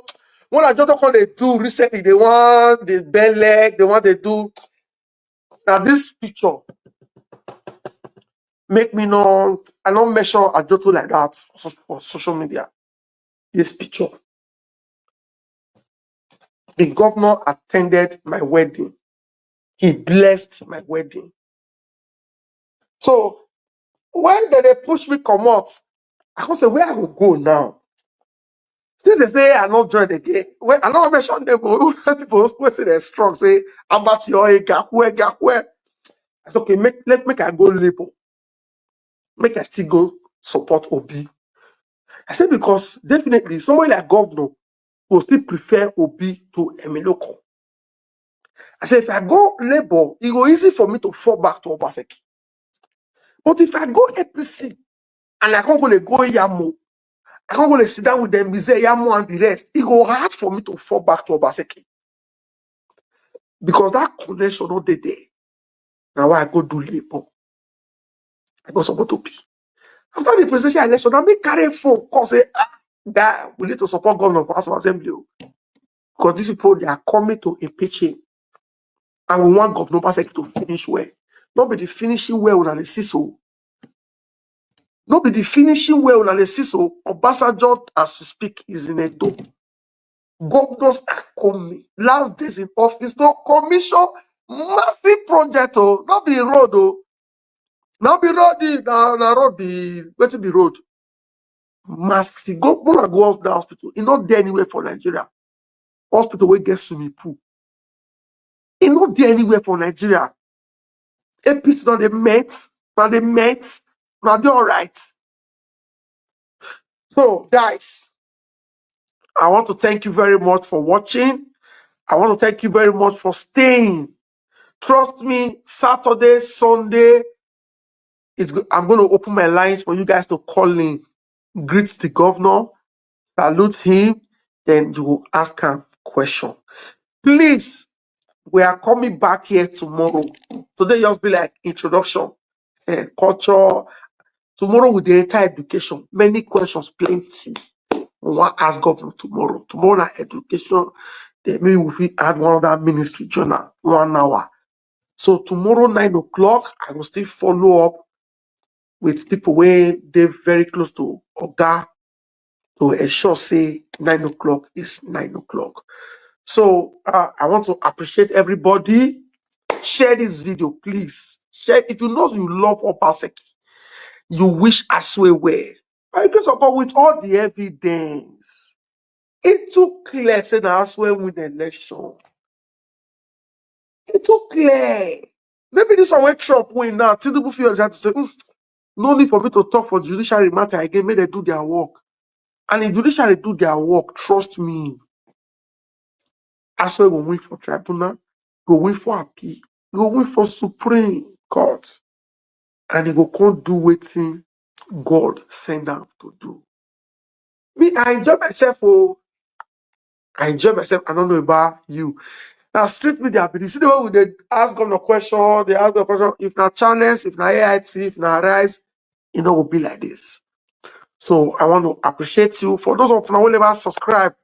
when Ajoto come they do recently, they want the bell leg, they want they do. Now this picture make me know I don't measure Ajoto like that for social media. This picture. The governor attended my wedding. He blessed my wedding. So when they push me come out, I can say where I will go now. Since they say I not join again, when I don't mention them, people who say they're strong say about your where. I said, okay, make I go labor. Make I still go support Obi. I said because definitely somebody like governor will still prefer Obi to Emiloko. I said if I go labor, it go easy for me to fall back to Obaseki. But if I go APC and I can't go Yamo, I can't go sit down with them, Yamo and the rest, it go hard for me to fall back to Obaseki. Because that connection not there. Now why I go do labor. I go support Obi. After the presidential election, I may carry phone call say, that we need to support governor for House of Assembly. Because these people, they are coming to impeach him. And we want Governor Obaseki to finish well. Not be the finishing well on the CISO. Not be the finishing well on the CISO. Obasanjo, as we speak, is in a door. Governors are coming. Last days in office, no commission, massive project, not be road, not be road, road be, where to be road. Massive. Go off the hospital. It's not there anywhere for Nigeria. Hospital where get swimming pool. It's not there anywhere for Nigeria. APC not the mates, now they're all right. So, guys, I want to thank you very much for watching. I want to thank you very much for staying. Trust me, Saturday, Sunday, I'm going to open my lines for you guys to call in, greet the governor, salute him, then you will ask him question. Please, We are coming back here tomorrow. Today just be like introduction and culture. Tomorrow with the entire education, many questions, plenty. We want to ask government tomorrow. Tomorrow na education. Then maybe we will add one other ministry journal, 1 hour. So tomorrow 9 o'clock, I will still follow up with people where they're very close to Oga to ensure say 9 o'clock is 9 o'clock. So I want to appreciate everybody. Share this video, please. Share if you know you love Obaseki, you wish Aswe well. By the grace of God, with all the evidence, it too clear say that Aswe win the election. It too clear. Maybe this one when Trump win now, Tinubu feels have to say, no need for me to talk for judiciary matter again. May they do their work. And if judiciary do their work, trust me, Aswe will win for tribunal, go win for appeal, go win for Supreme Court, and he go can't do wetin God send am to do. Me, I enjoy myself. Oh, I enjoy myself. I don't know about you. Now, street media, you see the way we dey ask governor question, they ask the question. If na channels, if na AIT, if na Rise, it no will be like this. So I want to appreciate you. For those of you who never subscribe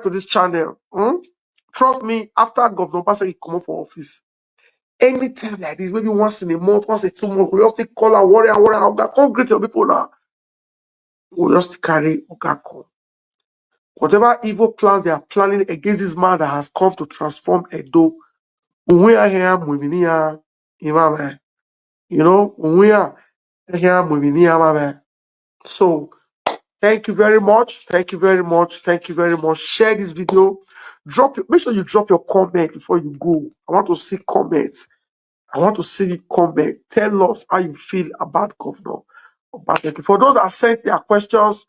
to this channel. Trust me, after Governor Obaseki come up for office, anytime like this, maybe once in a month, once in 2 months, we just take call and worry, Oga, come greet your people now. We just carry Oga come. Whatever evil plans they are planning against this man that has come to transform Edo, we are here, you know, we are here, so thank you very much. Thank you very much. Thank you very much. Share this video. Make sure you drop your comment before you go. I want to see comments. I want to see comment. Tell us how you feel about Governor Obaseki. For those that sent their questions,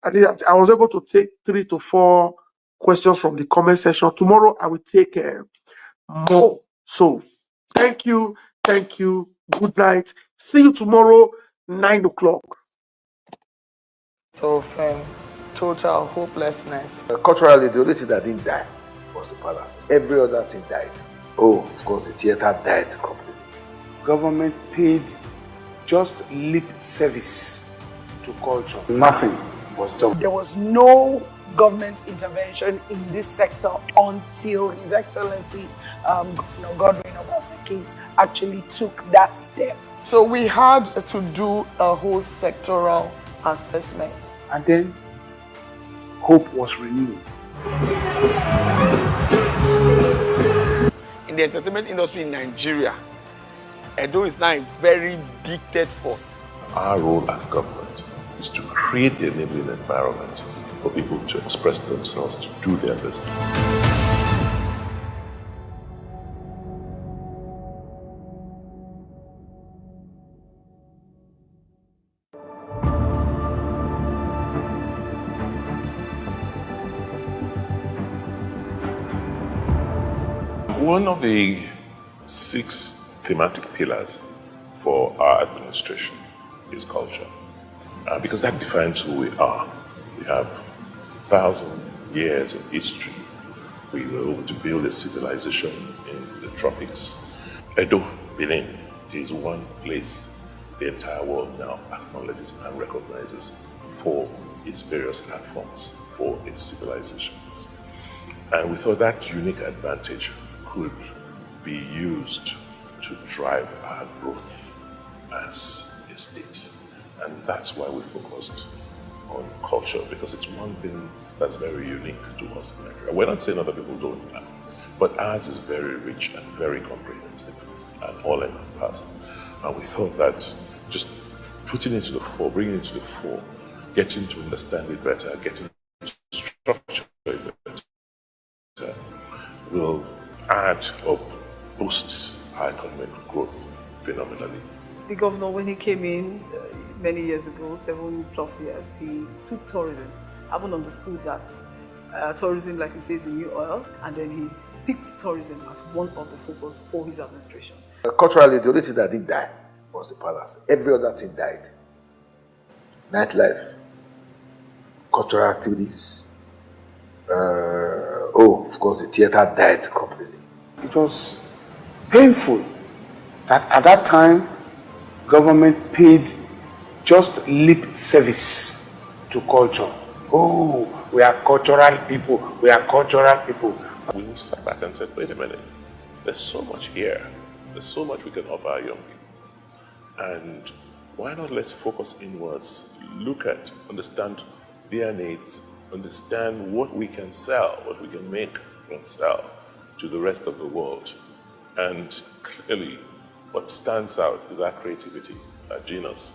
I was able to take 3 to 4 questions from the comment section. Tomorrow I will take more. So thank you. Thank you. Good night. See you tomorrow, 9 o'clock. Of total hopelessness. Culturally, the only thing that didn't die was the palace. Every other thing died. Oh, of course, the theater died completely. Government paid just lip service to culture. Nothing was done. There was no government intervention in this sector until His Excellency Governor Godwin Obaseki actually took that step. So we had to do a whole sectoral assessment. And then hope was renewed. In the entertainment industry in Nigeria, Edo is now a very big third force. Our role as government is to create the enabling environment for people to express themselves, to do their business. One of the 6 thematic pillars for our administration is culture, because that defines who we are. We have 1,000 years of history. We were able to build a civilization in the tropics. Edo, Benin, is one place the entire world now acknowledges and recognizes for its various art forms, for its civilizations. And we thought that unique advantage could be used to drive our growth as a state. And that's why we focused on culture, because it's one thing that's very unique to us in Nigeria. We're not saying other people don't have, but ours is very rich and very comprehensive and all-encompassing. And we thought that just putting it to the fore, bringing it to the fore, getting to understand it better, getting to structure it better, will add or boost our economic growth phenomenally. The governor, when he came in many years ago, 7+ years, he took tourism. I haven't understood that tourism, like you say, is the new oil, and then he picked tourism as one of the focus for his administration. Culturally, the only thing that didn't die was the palace. Every other thing died. Nightlife, cultural activities. Of course, the theater died completely. It was painful that at that time, government paid just lip service to culture. Oh, we are cultural people, we are cultural people. We sat back and said, wait a minute, there's so much here. There's so much we can offer our young people. And why not let's focus inwards, look at, understand their needs, understand what we can sell, what we can make and sell to the rest of the world. And clearly, what stands out is our creativity, our genius.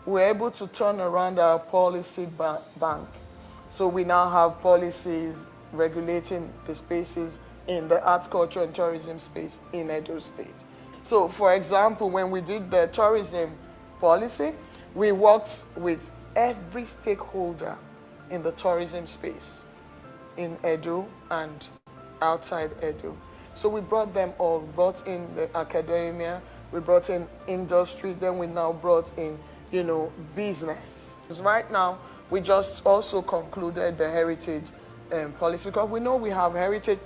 We're able to turn around our policy bank. So we now have policies regulating the spaces in the arts, culture, and tourism space in Edo State. So for example, when we did the tourism policy, we worked with every stakeholder in the tourism space in Edo and outside Edo. So we brought them all, brought in the academia, we brought in industry, then we now brought in, business. Because right now, we just also concluded the heritage policy, because we know we have heritage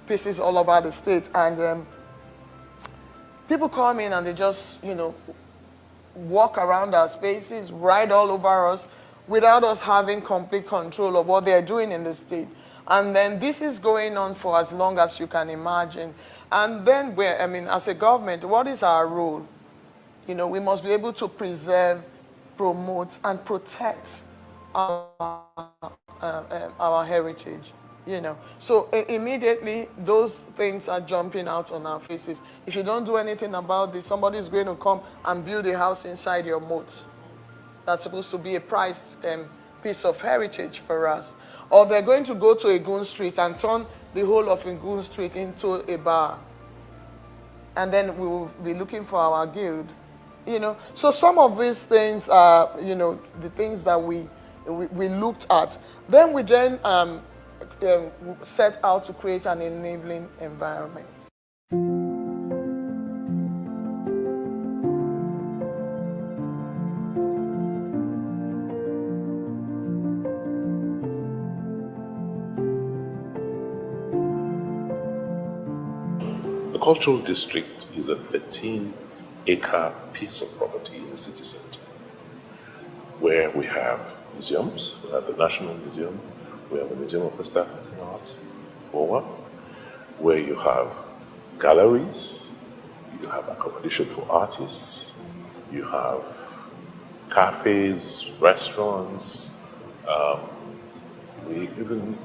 pieces all over the state, and people come in and they just, walk around our spaces, ride all over us, without us having complete control of what they're doing in the state. And then this is going on for as long as you can imagine. And then, as a government, what is our role? We must be able to preserve, promote, and protect our heritage. So immediately those things are jumping out on our faces. If you don't do anything about this, somebody's going to come and build a house inside your moat. That's supposed to be a prized piece of heritage for us. Or they're going to go to Egun Street and turn the whole of Egun Street into a bar. And then we will be looking for our guild. So some of these things are, the things that we looked at. Then we set out to create an enabling environment. The cultural district is a 13-acre piece of property in the city center, where we have museums. We have the National Museum, we have the Museum of West African Arts, OWA, where you have galleries, you have accommodation for artists, you have cafes, restaurants, we even,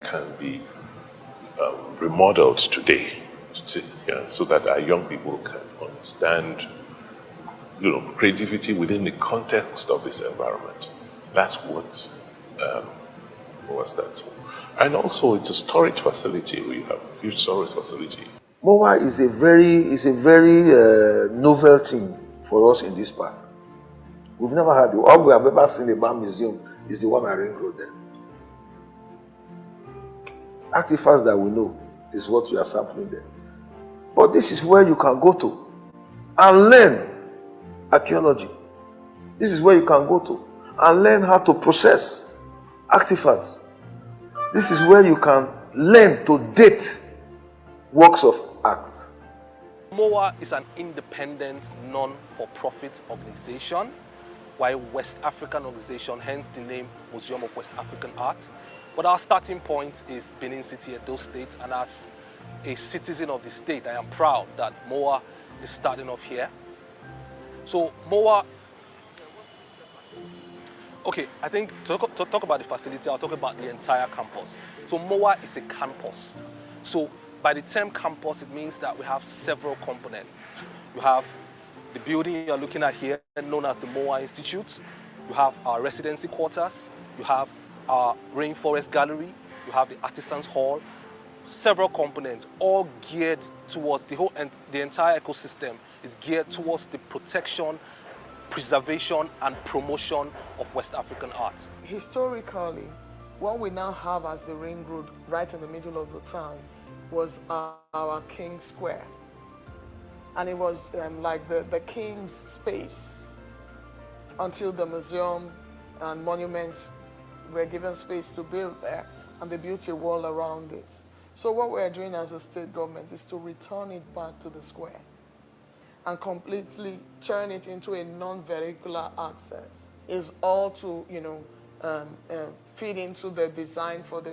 can be remodeled today, so that our young people can understand, creativity within the context of this environment. That's what stands for. And also, it's a storage facility. We have a huge storage facility. MOA is a very novel thing for us in this path. We've never had it. All we have ever seen about museum is the one at Ring Road there. Artifacts that we know is what we are sampling there. But this is where you can go to and learn archaeology. This is where you can go to and learn how to process artifacts. This is where you can learn to date works of art. MOA is an independent, non-for-profit organization, while West African organization, hence the name Museum of West African Art. But our starting point is Benin City, Edo State, and as a citizen of the state, I am proud that MOA is starting off here. So MOA, okay, I think to talk about the facility, I'll talk about the entire campus. So MOA is a campus. So by the term campus, it means that we have several components. You have the building you're looking at here, known as the MOA Institute. You have our residency quarters. You have our Rainforest Gallery. You have the Artisans Hall. several components, all geared towards the entire ecosystem is geared towards the protection, preservation, and promotion of West African art. Historically, what we now have as the ring road right in the middle of the town was our King Square. And it was like the king's space until the museum and monuments were given space to build there, and they built a wall around it. So what we're doing as a state government is to return it back to the square and completely turn it into a non-vehicular access. Is all to, feed into the design for the